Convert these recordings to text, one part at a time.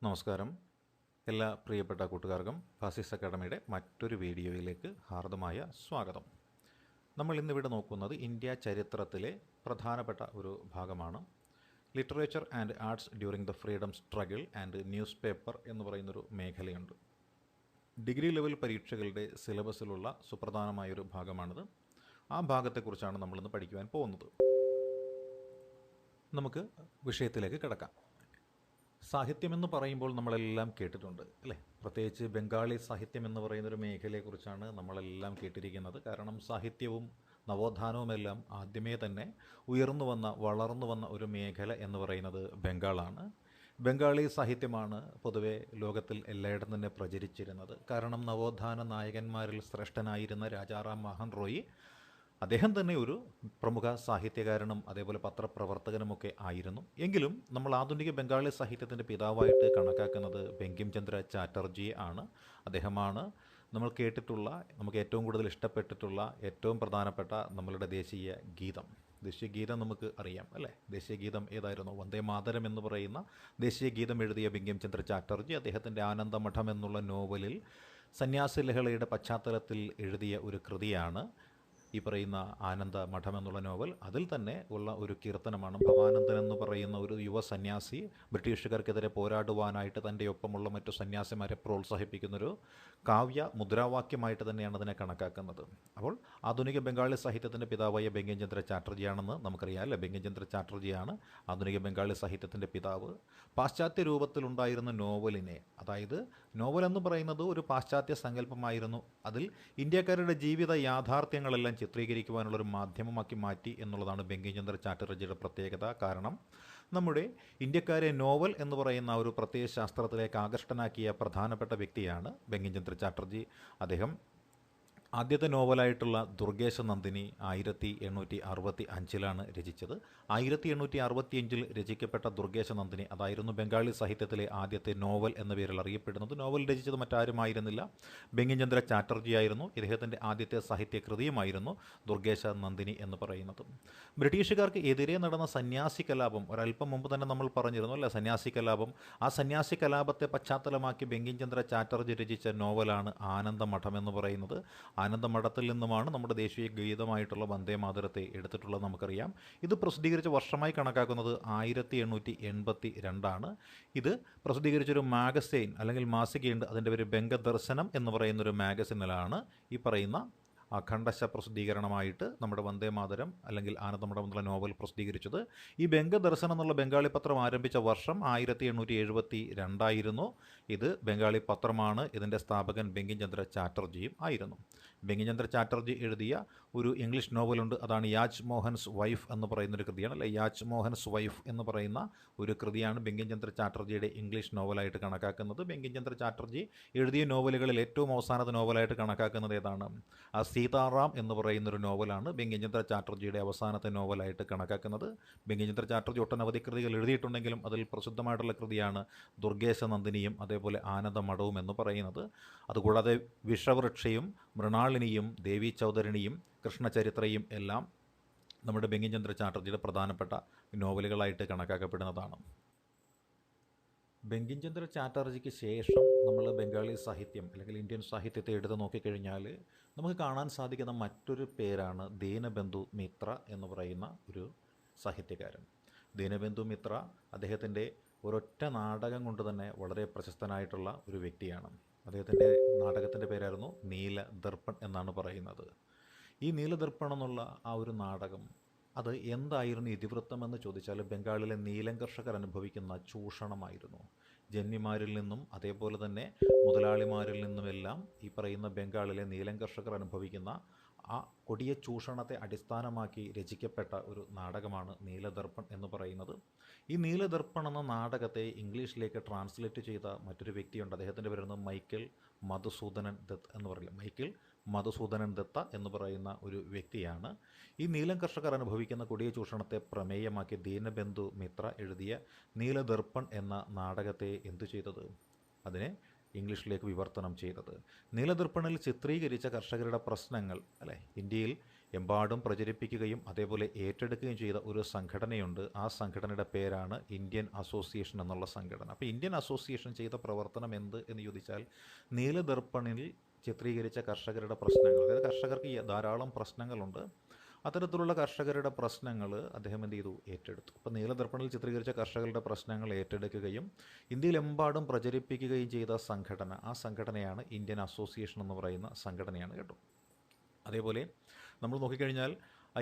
നമസ്കാരം. എല്ലാ പ്രിയപ്പെട്ട കൂട്ടുകാർക്കും ഫാസിസ് അക്കാഡമിയുടെ മറ്റൊരു വീഡിയോയിലേക്ക് ഹാർദമായ സ്വാഗതം. നമ്മൾ ഇന്നിവിടെ നോക്കുന്നത് ഇന്ത്യ ചരിത്രത്തിലെ പ്രധാനപ്പെട്ട ഒരു ഭാഗമാണ്. Literature and arts during the freedom struggle and news paper എന്ന് പറയുന്നൊരു മേഖലയുണ്ട്. ഡിഗ്രി ലെവൽ പരീക്ഷകളുടെ സിലബസിലുള്ള സുപ്രധാനമായൊരു ഭാഗമാണിത്. ആ ഭാഗത്തെക്കുറിച്ചാണ് നമ്മളിന്ന് പഠിക്കുവാൻ പോകുന്നത്. നമുക്ക് വിഷയത്തിലേക്ക് കിടക്കാം. സാഹിത്യമെന്ന് പറയുമ്പോൾ നമ്മളെല്ലാം കേട്ടിട്ടുണ്ട് അല്ലേ? പ്രത്യേകിച്ച് ബംഗാളി സാഹിത്യം എന്ന് പറയുന്നൊരു മേഖലയെക്കുറിച്ചാണ് നമ്മളെല്ലാം കേട്ടിരിക്കുന്നത്. കാരണം സാഹിത്യവും നവോത്ഥാനവുമെല്ലാം ആദ്യമേ തന്നെ വളർന്നു വന്ന ഒരു മേഖല എന്ന് പറയുന്നത് ബംഗാളാണ്. ബംഗാളി സാഹിത്യമാണ് പൊതുവെ ലോകത്തിൽ എല്ലായിടത്തും തന്നെ പ്രചരിച്ചിരുന്നത്. കാരണം നവോത്ഥാന നായകന്മാരിൽ ശ്രേഷ്ഠനായിരുന്ന രാജാറാം മോഹൻ റോയ് അദ്ദേഹം തന്നെ ഒരു പ്രമുഖ സാഹിത്യകാരനും അതേപോലെ പത്രപ്രവർത്തകനുമൊക്കെ ആയിരുന്നു. എങ്കിലും നമ്മൾ ആധുനിക ബംഗാളി സാഹിത്യത്തിൻ്റെ പിതാവായിട്ട് കണക്കാക്കുന്നത് ബങ്കിം ചന്ദ്ര ചാറ്റർജിയെ ആണ്. അദ്ദേഹമാണ് നമ്മൾ കേട്ടിട്ടുള്ള, നമുക്ക് ഏറ്റവും കൂടുതൽ ഇഷ്ടപ്പെട്ടിട്ടുള്ള, ഏറ്റവും പ്രധാനപ്പെട്ട നമ്മളുടെ ദേശീയ ഗീതം നമുക്ക് അറിയാം അല്ലേ? ദേശീയ ഗീതം ഏതായിരുന്നു? വന്ദേ മാതരം എന്ന് പറയുന്ന ദേശീയ ഗീതം എഴുതിയ ബങ്കിം ചന്ദ്ര ചാറ്റർജി അദ്ദേഹത്തിൻ്റെ ആനന്ദമഠം എന്നുള്ള നോവലിൽ സന്യാസി ലഹളയുടെ പശ്ചാത്തലത്തിൽ എഴുതിയ ഒരു കൃതിയാണ് ഈ പറയുന്ന ആനന്ദമഠം എന്നുള്ള നോവൽ. അതിൽ തന്നെ ഉള്ള ഒരു കീർത്തനമാണ്. ഭവാനന്ദൻ എന്ന് പറയുന്ന ഒരു യുവ സന്യാസി ബ്രിട്ടീഷുകാർക്കെതിരെ പോരാടുവാനായിട്ട് തൻ്റെ ഒപ്പമുള്ള മറ്റു സന്യാസിമാരെ പ്രോത്സാഹിപ്പിക്കുന്നൊരു കാവ്യ മുദ്രാവാക്യമായിട്ട് തന്നെയാണ് അതിനെ കണക്കാക്കുന്നത്. അപ്പോൾ ആധുനിക ബംഗാളി സാഹിത്യത്തിൻ്റെ പിതാവായ ബങ്കിം ചന്ദ്ര ചാറ്റർജിയാണെന്ന് നമുക്കറിയാം അല്ലേ? ബങ്കിം ചന്ദ്ര ചാറ്റർജിയാണ് ആധുനിക ബംഗാളി സാഹിത്യത്തിൻ്റെ പിതാവ്. പാശ്ചാത്യ രൂപത്തിലുണ്ടായിരുന്ന നോവലിനെ, അതായത് നോവൽ എന്ന് പറയുന്നത് ഒരു പാശ്ചാത്യ സങ്കല്പമായിരുന്നു, അതിൽ ഇന്ത്യക്കാരുടെ ജീവിത യാഥാർത്ഥ്യങ്ങളെല്ലാം ചിത്രീകരിക്കുവാനുള്ളൊരു മാധ്യമമാക്കി മാറ്റി എന്നുള്ളതാണ് ബങ്കിം ചന്ദ്ര ചാറ്റർജിയുടെ പ്രത്യേകത. കാരണം നമ്മുടെ ഇന്ത്യക്കാരെ നോവൽ എന്ന് പറയുന്ന ഒരു പ്രത്യയ ശാസ്ത്രത്തിലേക്ക് ആകർഷ്ടനാക്കിയ പ്രധാനപ്പെട്ട വ്യക്തിയാണ് ബങ്കിം ചന്ദ്ര ചാറ്റർജി. അദ്ദേഹം ആദ്യത്തെ നോവലായിട്ടുള്ള ദുർഗേശ നന്ദിനി 1865 രചിച്ചത്. 1865 രചിക്കപ്പെട്ട ദുർഗേശ നന്ദിനി അതായിരുന്നു ബംഗാളി സാഹിത്യത്തിലെ ആദ്യത്തെ നോവൽ എന്ന പേരിൽ അറിയപ്പെടുന്നത്. നോവൽ രചിച്ചത് മറ്റാരുമായിരുന്നില്ല, ബങ്കിം ചന്ദ്ര ചാറ്റർജി ആയിരുന്നു. ഇദ്ദേഹത്തിൻ്റെ ആദ്യത്തെ സാഹിത്യകൃതിയുമായിരുന്നു ദുർഗേശ നന്ദിനി എന്ന് പറയുന്നത്. ബ്രിട്ടീഷുകാർക്ക് എതിരെ നടന്ന സന്യാസി കലാപം ഒരല്പം മുമ്പ് തന്നെ നമ്മൾ പറഞ്ഞിരുന്നു അല്ലേ? സന്യാസി കലാപം. ആ സന്യാസി കലാപത്തെ പശ്ചാത്തലമാക്കി ബങ്കിം ചന്ദ്ര ചാറ്റർജി രചിച്ച നോവലാണ് ആനന്ദമഠം എന്ന് പറയുന്നത്. ആനന്ദമഠത്തിൽ നിന്നുമാണ് നമ്മുടെ ദേശീയ ഗീതമായിട്ടുള്ള വന്ദേ മാതരത്തെ എടുത്തിട്ടുള്ളത് നമുക്കറിയാം. ഇത് പ്രസിദ്ധീകരിച്ച വർഷമായി കണക്കാക്കുന്നത് 1882. ഇത് പ്രസിദ്ധീകരിച്ചൊരു മാഗസൈൻ അല്ലെങ്കിൽ മാസികയുണ്ട്, അതിൻ്റെ പേര് ബംഗദർശനം എന്ന് പറയുന്നൊരു മാഗസിനിലാണ് ഈ പറയുന്ന അഖണ്ഡശ പ്രസിദ്ധീകരണമായിട്ട് നമ്മുടെ വന്ദേ മാതരം അല്ലെങ്കിൽ ആനന്ദമഠം എന്നുള്ള നോവൽ പ്രസിദ്ധീകരിച്ചത്. ഈ ബംഗദർശനം എന്നുള്ള ബംഗാളി പത്രം ആരംഭിച്ച വർഷം 1872. ഇത് ബംഗാളി പത്രമാണ്. ഇതിൻ്റെ സ്ഥാപകൻ ബങ്കിം ചന്ദ്ര ചാറ്റർജിയും ആയിരുന്നു. ബങ്കിം ചന്ദ്ര ചാറ്റർജി എഴുതിയ ഒരു ഇംഗ്ലീഷ് നോവലുണ്ട്, അതാണ് യാച്ച് മോഹൻസ് വൈഫ് എന്ന് പറയുന്നൊരു കൃതിയാണ് അല്ലേ? യാച്ച് മോഹൻസ് വൈഫ് എന്ന് പറയുന്ന ഒരു കൃതിയാണ് ബങ്കിം ചന്ദ്ര ചാറ്റർജിയുടെ ഇംഗ്ലീഷ് നോവലായിട്ട് കണക്കാക്കുന്നത്. ബങ്കിം ചന്ദ്ര ചാറ്റർജി എഴുതിയ നോവലുകളിൽ ഏറ്റവും അവസാനത്തെ നോവലായിട്ട് കണക്കാക്കുന്നത് ഏതാണ്? സീതാറാം എന്ന് പറയുന്നൊരു നോവലാണ് ബങ്കിം ചന്ദ്ര ചാറ്റർജിയുടെ അവസാനത്തെ നോവലായിട്ട് കണക്കാക്കുന്നത്. ബങ്കിം ചന്ദ്ര ചാറ്റർജി ഒട്ടനവധി കൃതികൾ എഴുതിയിട്ടുണ്ടെങ്കിലും അതിൽ പ്രസിദ്ധമായിട്ടുള്ള കൃതിയാണ് ദുർഗേശ നന്ദിനിയും അതേപോലെ ആനന്ദമഠവും എന്ന് പറയുന്നത്. അതുകൂടാതെ വിഷവൃക്ഷയും മൃണാളിനിയും ദേവി ചൗധരിണിയും കൃഷ്ണചരിത്രയും എല്ലാം നമ്മുടെ ബങ്കിം ചന്ദ്ര ചാറ്റർജിയുടെ പ്രധാനപ്പെട്ട നോവലുകളായിട്ട് കണക്കാക്കപ്പെടുന്നതാണ്. ബങ്കിം ചന്ദ്ര ചാറ്റർജിക്ക് ശേഷം നമ്മൾ ബംഗാളി സാഹിത്യം അല്ലെങ്കിൽ ഇന്ത്യൻ സാഹിത്യത്തെ എടുത്ത് നോക്കിക്കഴിഞ്ഞാൽ നമുക്ക് കാണാൻ സാധിക്കുന്ന മറ്റൊരു പേരാണ് ദീനബന്ധു മിത്ര എന്ന് പറയുന്ന ഒരു സാഹിത്യകാരൻ. ദീനബന്ധു മിത്ര അദ്ദേഹത്തിൻ്റെ ഒരൊറ്റ നാടകം കൊണ്ട് തന്നെ വളരെ പ്രശസ്തനായിട്ടുള്ള ഒരു വ്യക്തിയാണ്. അദ്ദേഹത്തിൻ്റെ നാടകത്തിൻ്റെ പേരായിരുന്നു നീലദർപ്പൺ എന്നാണ് പറയുന്നത്. ഈ നീലദർപ്പൺ എന്നുള്ള ആ ഒരു നാടകം, അത് എന്തായിരുന്നു ഇതിവൃത്തം എന്ന് ചോദിച്ചാൽ ബംഗാളിലെ നീലം കർഷകർ അനുഭവിക്കുന്ന ചൂഷണമായിരുന്നു. ജന്മിമാരിൽ നിന്നും അതേപോലെ തന്നെ മുതലാളിമാരിൽ നിന്നുമെല്ലാം ഈ പറയുന്ന ബംഗാളിലെ നീലം കർഷകർ അനുഭവിക്കുന്ന ആ കൊടിയ ചൂഷണത്തെ അടിസ്ഥാനമാക്കി രചിക്കപ്പെട്ട ഒരു നാടകമാണ് നീലദർപ്പൺ എന്ന് പറയുന്നത്. ഈ നീലദർപ്പൺ എന്ന നാടകത്തെ ഇംഗ്ലീഷിലേക്ക് ട്രാൻസ്ലേറ്റ് ചെയ്ത മറ്റൊരു വ്യക്തിയുണ്ട്. അദ്ദേഹത്തിൻ്റെ പേരാണ് മൈക്കിൾ മധുസൂദനൻ ദത്ത് എന്ന് പറയില്ല, മൈക്കിൾ മധുസൂദനൻ ദത്ത എന്ന് പറയുന്ന ഒരു വ്യക്തിയാണ്. ഈ നീലം കർഷകർ അനുഭവിക്കുന്ന കൊടിയ ചൂഷണത്തെ പ്രമേയമാക്കി ദീനബന്ധു മിത്ര എഴുതിയ നീലദർപ്പൺ എന്ന നാടകത്തെ എന്തു ചെയ്തത്? അതിനെ ഇംഗ്ലീഷിലേക്ക് വിവർത്തനം ചെയ്തത്. നീലദർപ്പണിൽ ചിത്രീകരിച്ച കർഷകരുടെ പ്രശ്നങ്ങൾ അല്ലേ? ഇന്ത്യയിൽ എമ്പാടും പ്രചരിപ്പിക്കുകയും അതേപോലെ ഏറ്റെടുക്കുകയും ചെയ്ത ഒരു സംഘടനയുണ്ട്. ആ സംഘടനയുടെ പേരാണ് ഇന്ത്യൻ അസോസിയേഷൻ എന്നുള്ള സംഘടന. അപ്പോൾ ഇന്ത്യൻ അസോസിയേഷൻ ചെയ്ത പ്രവർത്തനം എന്ത് എന്ന് ചോദിച്ചാൽ, നീലദർപ്പണിൽ ചിത്രീകരിച്ച കർഷകരുടെ പ്രശ്നങ്ങൾ, അതായത് കർഷകർക്ക് ധാരാളം പ്രശ്നങ്ങളുണ്ട്, അത്തരത്തിലുള്ള കർഷകരുടെ പ്രശ്നങ്ങൾ അദ്ദേഹം എന്ത് ചെയ്തു, ഏറ്റെടുത്തു. അപ്പോൾ നീലദർപ്പണിൽ ചിത്രീകരിച്ച കർഷകരുടെ പ്രശ്നങ്ങൾ ഏറ്റെടുക്കുകയും ഇന്ത്യയിലെമ്പാടും പ്രചരിപ്പിക്കുകയും ചെയ്ത സംഘടന, ആ സംഘടനയാണ് ഇന്ത്യൻ അസോസിയേഷൻ എന്ന് പറയുന്ന സംഘടനയാണ് കേട്ടോ. അതേപോലെ നമ്മൾ നോക്കിക്കഴിഞ്ഞാൽ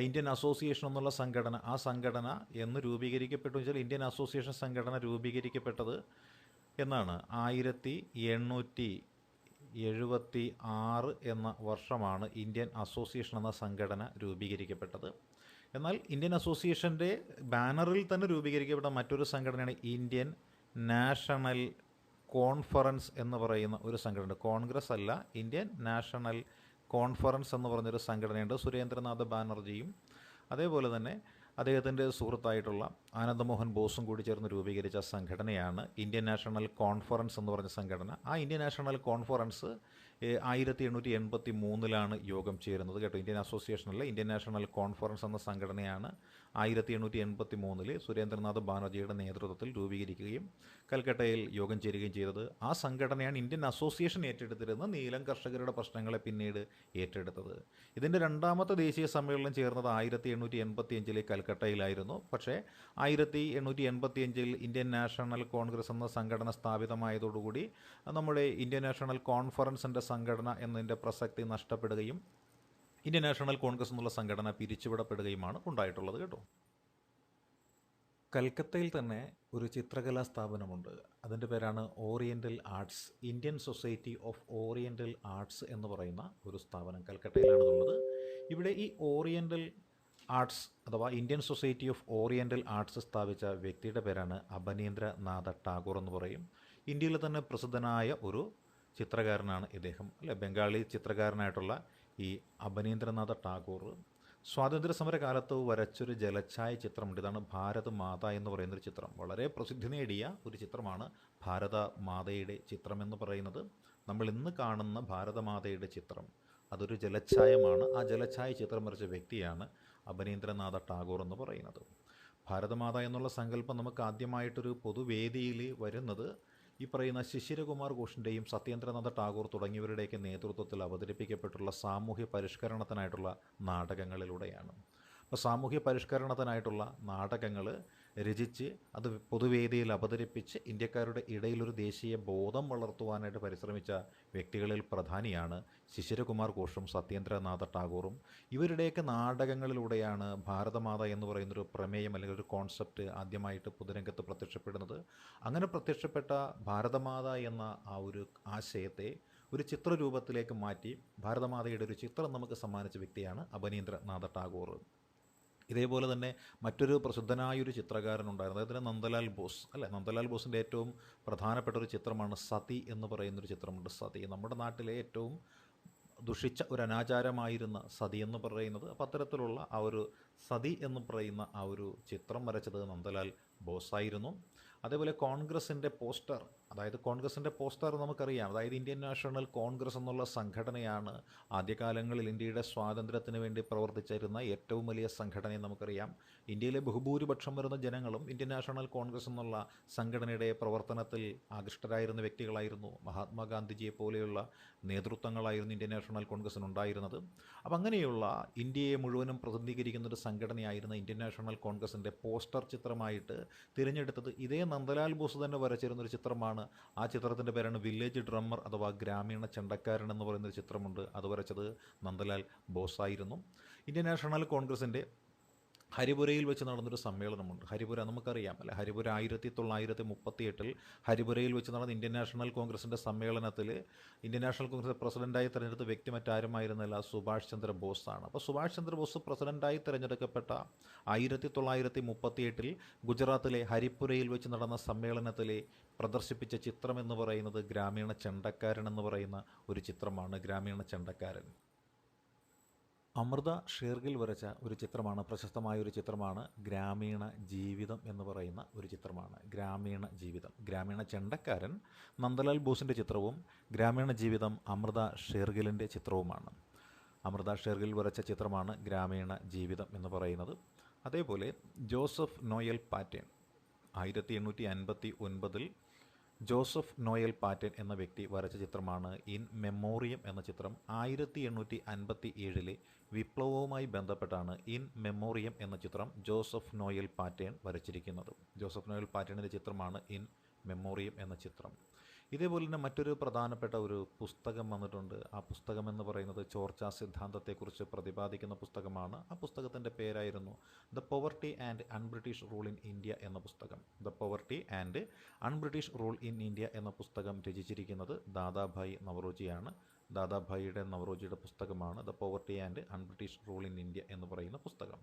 ഇന്ത്യൻ അസോസിയേഷൻ എന്നുള്ള സംഘടന, ആ സംഘടന എന്ന് രൂപീകരിക്കപ്പെട്ടു വെച്ചാൽ ഇന്ത്യൻ അസോസിയേഷൻ സംഘടന രൂപീകരിക്കപ്പെട്ടത് എന്നാണ് 1876 എന്ന വർഷമാണ് ഇന്ത്യൻ അസോസിയേഷൻ എന്ന സംഘടന രൂപീകരിക്കപ്പെട്ടത്. എന്നാൽ ഇന്ത്യൻ അസോസിയേഷൻ്റെ ബാനറിൽ തന്നെ രൂപീകരിക്കപ്പെട്ട മറ്റൊരു സംഘടനയാണ് ഇന്ത്യൻ നാഷണൽ കോൺഫറൻസ് എന്ന് പറയുന്ന ഒരു സംഘടന. കോൺഗ്രസ് അല്ല, ഇന്ത്യൻ നാഷണൽ കോൺഫറൻസ് എന്ന് പറഞ്ഞൊരു സംഘടനയുണ്ട്. സുരേന്ദ്രനാഥ് ബാനർജിയും അതേപോലെ തന്നെ അദ്ദേഹത്തിൻ്റെ സുഹൃത്തായിട്ടുള്ള ആനന്ദമോഹൻ ബോസും കൂടി ചേർന്ന് രൂപീകരിച്ച സംഘടനയാണ് ഇന്ത്യൻ നാഷണൽ കോൺഫറൻസ് എന്ന് പറഞ്ഞ സംഘടന. ആ ഇന്ത്യൻ നാഷണൽ കോൺഫറൻസ് 1883 യോഗം ചേരുന്നത് കേട്ടോ. ഇന്ത്യൻ അസോസിയേഷനല്ല, ഇന്ത്യൻ നാഷണൽ കോൺഫറൻസ് എന്ന സംഘടനയാണ് 1883 സുരേന്ദ്രനാഥ് ബാനർജിയുടെ നേതൃത്വത്തിൽ രൂപീകരിക്കുകയും കൽക്കട്ടയിൽ യോഗം ചേരുകയും ചെയ്തത്. ആ സംഘടനയാണ് ഇന്ത്യൻ അസോസിയേഷൻ ഏറ്റെടുത്തിരുന്ന നീലം കർഷകരുടെ പ്രശ്നങ്ങളെ പിന്നീട് ഏറ്റെടുത്തത്. ഇതിൻ്റെ രണ്ടാമത്തെ ദേശീയ സമ്മേളനം ചേർന്നത് 1885 കൽക്കട്ടയിലായിരുന്നു. പക്ഷേ 1885 ഇന്ത്യൻ നാഷണൽ കോൺഗ്രസ് എന്ന സംഘടന സ്ഥാപിതമായതോടുകൂടി നമ്മുടെ ഇന്ത്യൻ നാഷണൽ കോൺഫറൻസിൻ്റെ സംഘടന എന്നതിൻ്റെ പ്രസക്തി നഷ്ടപ്പെടുകയും ഇന്ത്യൻ നാഷണൽ കോൺഗ്രസ് എന്നുള്ള സംഘടന പിരിച്ചുവിടപ്പെടുകയുമാണ് ഉണ്ടായിട്ടുള്ളത് കേട്ടോ. കൽക്കത്തയിൽ തന്നെ ഒരു ചിത്രകലാ സ്ഥാപനമുണ്ട്. അതിൻ്റെ പേരാണ് oriental arts, Indian society of oriental arts എന്ന് പറയുന്ന ഒരു സ്ഥാപനം കൽക്കട്ടയിലാണുള്ളത്. ഇവിടെ ഈ ഓറിയൻ്റൽ ആർട്സ് അഥവാ Indian society of oriental arts സ്ഥാപിച്ച വ്യക്തിയുടെ പേരാണ് അബനീന്ദ്രനാഥ ടാഗോർ എന്ന് പറയും. ഇന്ത്യയിലെ തന്നെ പ്രസിദ്ധനായ ഒരു ചിത്രകാരനാണ് ഇദ്ദേഹം, അല്ലെ, ബംഗാളി ചിത്രകാരനായിട്ടുള്ള ഈ അബനീന്ദ്രനാഥ ടാഗോർ സ്വാതന്ത്ര്യ സമര കാലത്ത് വരച്ചൊരു ജലഛായ ചിത്രമുണ്ട്. ഇതാണ് ഭാരത് മാത എന്ന് പറയുന്നൊരു ചിത്രം. വളരെ പ്രസിദ്ധി നേടിയ ഒരു ചിത്രമാണ് ഭാരത മാതയുടെ ചിത്രം എന്ന് പറയുന്നത്. നമ്മൾ ഇന്ന് കാണുന്ന ഭാരതമാതയുടെ ചിത്രം അതൊരു ജലഛായമാണ്. ആ ജലഛായ ചിത്രം വരച്ച വ്യക്തിയാണ് അബനീന്ദ്രനാഥ ടാഗോർ എന്ന് പറയുന്നത്. ഭാരതമാത എന്നുള്ള സങ്കല്പം നമുക്ക് ആദ്യമായിട്ടൊരു പൊതുവേദിയിൽ വരുന്നത് ഈ പറയുന്ന ശിശിരകുമാർ ഘോഷിൻ്റെയും സത്യേന്ദ്രനാഥ ടാഗോർ തുടങ്ങിയവരുടെയൊക്കെ നേതൃത്വത്തിൽ അവതരിപ്പിക്കപ്പെട്ടുള്ള സാമൂഹ്യ പരിഷ്കരണത്തിനായിട്ടുള്ള നാടകങ്ങളിലൂടെയാണ്. അപ്പോൾ സാമൂഹ്യ പരിഷ്കരണത്തിനായിട്ടുള്ള നാടകങ്ങൾ രചിച്ച് അത് പൊതുവേദിയിൽ അവതരിപ്പിച്ച് ഇന്ത്യക്കാരുടെ ഇടയിലൊരു ദേശീയ ബോധം വളർത്തുവാനായിട്ട് പരിശ്രമിച്ച വ്യക്തികളിൽ പ്രധാനിയാണ് ശിശിരകുമാർ ഘോഷും സത്യേന്ദ്രനാഥ ടാഗോറും. ഇവരുടെയൊക്കെ നാടകങ്ങളിലൂടെയാണ് ഭാരതമാത എന്ന് പറയുന്നൊരു പ്രമേയം അല്ലെങ്കിൽ ഒരു കോൺസെപ്റ്റ് ആദ്യമായിട്ട് പൊതുരംഗത്ത് പ്രത്യക്ഷപ്പെടുന്നത്. അങ്ങനെ പ്രത്യക്ഷപ്പെട്ട ഭാരതമാത എന്ന ആ ഒരു ആശയത്തെ ഒരു ചിത്രരൂപത്തിലേക്ക് മാറ്റി ഭാരതമാതയുടെ ഒരു ചിത്രം നമുക്ക് സമ്മാനിച്ച വ്യക്തിയാണ് അബനീന്ദ്രനാഥ ടാഗോർ. ഇതേപോലെ തന്നെ മറ്റൊരു പ്രസിദ്ധനായൊരു ചിത്രകാരനുണ്ടായിരുന്നു, അതിന് നന്ദലാൽ ബോസ്, അല്ലേ. നന്ദലാൽ ബോസിൻ്റെ ഏറ്റവും പ്രധാനപ്പെട്ട ഒരു ചിത്രമാണ് സതി എന്ന് പറയുന്നൊരു ചിത്രമുണ്ട്. സതി നമ്മുടെ നാട്ടിലെ ഏറ്റവും ദുഷിച്ച ഒരു അനാചാരമായിരുന്ന സതി എന്ന് പറയുന്നത്. അപ്പോൾ അത്തരത്തിലുള്ള ആ ഒരു സതി എന്ന് പറയുന്ന ആ ഒരു ചിത്രം വരച്ചത് നന്ദലാൽ ബോസായിരുന്നു. അതേപോലെ കോൺഗ്രസിൻ്റെ പോസ്റ്റർ, അതായത് കോൺഗ്രസിൻ്റെ പോസ്റ്റർ നമുക്കറിയാം, അതായത് ഇന്ത്യൻ നാഷണൽ കോൺഗ്രസ് എന്നുള്ള സംഘടനയാണ് ആദ്യകാലങ്ങളിൽ ഇന്ത്യയുടെ സ്വാതന്ത്ര്യത്തിന് വേണ്ടി പ്രവർത്തിച്ചിരുന്ന ഏറ്റവും വലിയ സംഘടനയെ നമുക്കറിയാം. ഇന്ത്യയിലെ ബഹുഭൂരിപക്ഷം വരുന്ന ജനങ്ങളും ഇന്ത്യൻ നാഷണൽ കോൺഗ്രസ് എന്നുള്ള സംഘടനയുടെ പ്രവർത്തനത്തിൽ ആകൃഷ്ടരായിരുന്ന വ്യക്തികളായിരുന്നു. മഹാത്മാഗാന്ധിജിയെ പോലെയുള്ള നേതൃത്വങ്ങളായിരുന്നു ഇന്ത്യൻ നാഷണൽ കോൺഗ്രസിനുണ്ടായിരുന്നത്. അപ്പം അങ്ങനെയുള്ള ഇന്ത്യയെ മുഴുവനും പ്രതിനിധീകരിക്കുന്ന ഒരു സംഘടനയായിരുന്ന ഇന്ത്യൻ നാഷണൽ കോൺഗ്രസിൻ്റെ പോസ്റ്റർ ചിത്രമായിട്ട് തിരഞ്ഞെടുത്തത് ഇതേ നന്ദലാൽ ബോസ് തന്നെ വരച്ചിരുന്നൊരു ചിത്രമാണ്. ആ ചിത്രത്തിൻ്റെ പേരാണ് വില്ലേജ് ഡ്രമ്മർ അഥവാ ഗ്രാമീണ ചെണ്ടക്കാരൻ എന്ന് പറയുന്നൊരു ചിത്രമുണ്ട്. അത് വരച്ചത് നന്ദലാൽ ബോസായിരുന്നു. ഇന്ത്യൻ നാഷണൽ കോൺഗ്രസിൻ്റെ ഹരിപുരയിൽ വെച്ച് നടന്നൊരു സമ്മേളനമുണ്ട്. ഹരിപുര നമുക്കറിയാം, അല്ലെ. ഹരിപുര 1938 ഹരിപുരയിൽ വെച്ച് നടന്ന ഇന്ത്യൻ നാഷണൽ കോൺഗ്രസിൻ്റെ സമ്മേളനത്തിൽ ഇന്ത്യൻ നാഷണൽ കോൺഗ്രസ് പ്രസിഡൻ്റായി തിരഞ്ഞെടുത്ത വ്യക്തി മറ്റാരുമായിരുന്നില്ല, സുഭാഷ് ചന്ദ്ര ബോസാണ്. അപ്പോൾ സുഭാഷ് ചന്ദ്ര ബോസ് പ്രസിഡൻ്റായി തിരഞ്ഞെടുക്കപ്പെട്ട 1938 ഗുജറാത്തിലെ ഹരിപുരയിൽ വെച്ച് നടന്ന സമ്മേളനത്തിൽ പ്രദർശിപ്പിച്ച ചിത്രം എന്ന് പറയുന്നത് ഗ്രാമീണ ചെണ്ടക്കാരൻ എന്ന് പറയുന്ന ഒരു ചിത്രമാണ്. ഗ്രാമീണ ചെണ്ടക്കാരൻ അമൃത ഷേർഗിൽ വരച്ച ഒരു ചിത്രമാണ്, പ്രശസ്തമായൊരു ചിത്രമാണ്. ഗ്രാമീണ ജീവിതം എന്ന് പറയുന്ന ഒരു ചിത്രമാണ്. ഗ്രാമീണ ജീവിതം, ഗ്രാമീണ ചെണ്ടക്കാരൻ നന്ദലാൽ ബോസിൻ്റെ ചിത്രവും ഗ്രാമീണ ജീവിതം അമൃത ഷേർഗിലിൻ്റെ ചിത്രവുമാണ്. അമൃത ഷെർഗിൽ വരച്ച ചിത്രമാണ് ഗ്രാമീണ ജീവിതം എന്ന് പറയുന്നത്. അതേപോലെ Joseph Noel pattern 1859 Joseph Noel pattern എന്ന വ്യക്തി വരച്ച ചിത്രമാണ് ഇൻ മെമ്മോറിയം എന്ന ചിത്രം. 1857 വിപ്ലവവുമായി ബന്ധപ്പെട്ടാണ് ഇൻ മെമ്മോറിയം എന്ന ചിത്രം ജോസഫ് നോയൽ പാറ്റേൺ വരച്ചിരിക്കുന്നത്. ജോസഫ് നോയൽ പാറ്റേണിൻ്റെ ചിത്രമാണ് ഇൻ മെമ്മോറിയം എന്ന ചിത്രം. ഇതേപോലെ തന്നെ മറ്റൊരു പ്രധാനപ്പെട്ട ഒരു പുസ്തകം വന്നിട്ടുണ്ട്. ആ പുസ്തകം എന്ന് പറയുന്നത് ചോർച്ചാ സിദ്ധാന്തത്തെക്കുറിച്ച് പ്രതിപാദിക്കുന്ന പുസ്തകമാണ്. ആ പുസ്തകത്തിൻ്റെ പേരായിരുന്നു the poverty and un-British rule in India എന്ന പുസ്തകം. The poverty and un-British rule in India എന്ന പുസ്തകം രചിച്ചിരിക്കുന്നത് ദാദാഭായ് നവറോജിയാണ്. ദാദാഭായിയുടെ നവറോജിയുടെ പുസ്തകമാണ് the poverty and un-British rule in India എന്ന് പറയുന്ന പുസ്തകം.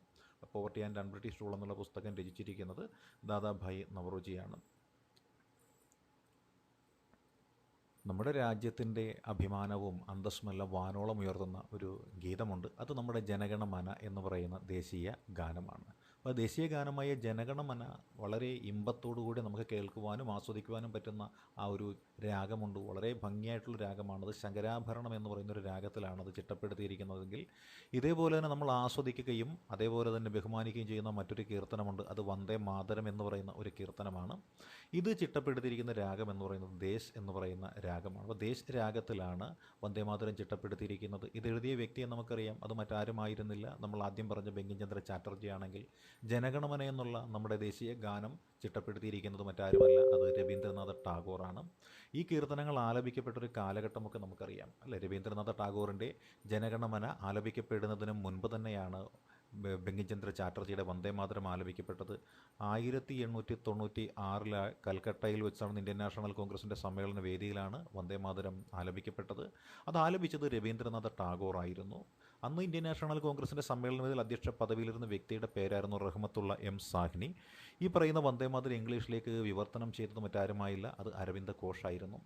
പോവർട്ടി ആൻഡ് അൺബ്രിട്ടീഷ് റൂൾ എന്നുള്ള പുസ്തകം രചിച്ചിരിക്കുന്നത് ദാദാഭായ് നവറോജിയാണ്. നമ്മുടെ രാജ്യത്തിൻ്റെ അഭിമാനവും അന്തസ്സുമെല്ലാം വാനോളം ഉയർത്തുന്ന ഒരു ഗീതമുണ്ട്. അത് നമ്മുടെ ജനഗണമന എന്ന് പറയുന്ന ദേശീയ ഗാനമാണ്. അപ്പോൾ ദേശീയ ഗാനമായ ജനഗണമന വളരെ ഇമ്പത്തോടുകൂടി നമുക്ക് കേൾക്കുവാനും ആസ്വദിക്കുവാനും പറ്റുന്ന ആ ഒരു രാഗമുണ്ട്. വളരെ ഭംഗിയായിട്ടുള്ള രാഗമാണത്. ശങ്കരാഭരണം എന്ന് പറയുന്നൊരു രാഗത്തിലാണത് ചിട്ടപ്പെടുത്തിയിരിക്കുന്നതെങ്കിൽ ഇതേപോലെ തന്നെ നമ്മൾ ആസ്വദിക്കുകയും അതേപോലെ തന്നെ ബഹുമാനിക്കുകയും ചെയ്യുന്ന മറ്റൊരു കീർത്തനമുണ്ട്. അത് വന്ദേ മാതരം എന്ന് പറയുന്ന ഒരു കീർത്തനമാണ്. ഇത് ചിട്ടപ്പെടുത്തിയിരിക്കുന്ന രാഗം എന്ന് പറയുന്നത് ദേശ് എന്ന് പറയുന്ന രാഗമാണ്. അപ്പോൾ ദേശ് രാഗത്തിലാണ് വന്ദേമാതരം ചിട്ടപ്പെടുത്തിയിരിക്കുന്നത്. ഇതെഴുതിയ വ്യക്തിയെ നമുക്കറിയാം, അത് മറ്റാരുമായിരുന്നില്ല. നമ്മൾ ആദ്യം പറഞ്ഞ ബങ്കിം ചന്ദ്ര ചാറ്റർജി ആണെങ്കിൽ ജനഗണമന എന്നുള്ള നമ്മുടെ ദേശീയ ഗാനം ചിട്ടപ്പെടുത്തിയിരിക്കുന്നത് മറ്റാരുമല്ല, അത് രവീന്ദ്രനാഥ ടാഗോറാണ്. ഈ കീർത്തനങ്ങൾ ആലപിക്കപ്പെട്ടൊരു കാലഘട്ടമൊക്കെ നമുക്കറിയാം അല്ലേ. രവീന്ദ്രനാഥ ടാഗോറിൻ്റെ ജനഗണമന ആലപിക്കപ്പെടുന്നതിന് മുൻപ് തന്നെയാണ് ബങ്കിംചന്ദ്ര ചാറ്റർജിയുടെ വന്ദേമാതരം ആലപിക്കപ്പെട്ടത്. 1896 കൽക്കട്ടയിൽ വെച്ചാണ് ഇന്ത്യൻ നാഷണൽ കോൺഗ്രസിൻ്റെ സമ്മേളന വേദിയിലാണ് വന്ദേമാതരം ആലപിക്കപ്പെട്ടത്. അത് ആലപിച്ചത് രവീന്ദ്രനാഥ ടാഗോർ ആയിരുന്നു. അന്ന് ഇന്ത്യൻ നാഷണൽ കോൺഗ്രസിൻ്റെ സമ്മേളന വേദിയിൽ അധ്യക്ഷ പദവിയിലിരുന്ന വ്യക്തിയുടെ പേരായിരുന്നു റഹ്മത്തുള്ള എം സാഹ്നി. ഈ പറയുന്ന വന്ദേമാതരം ഇംഗ്ലീഷിലേക്ക് വിവർത്തനം ചെയ്തത് മറ്റാരുമായില്ല, അത് അരവിന്ദ ഘോഷായിരുന്നു.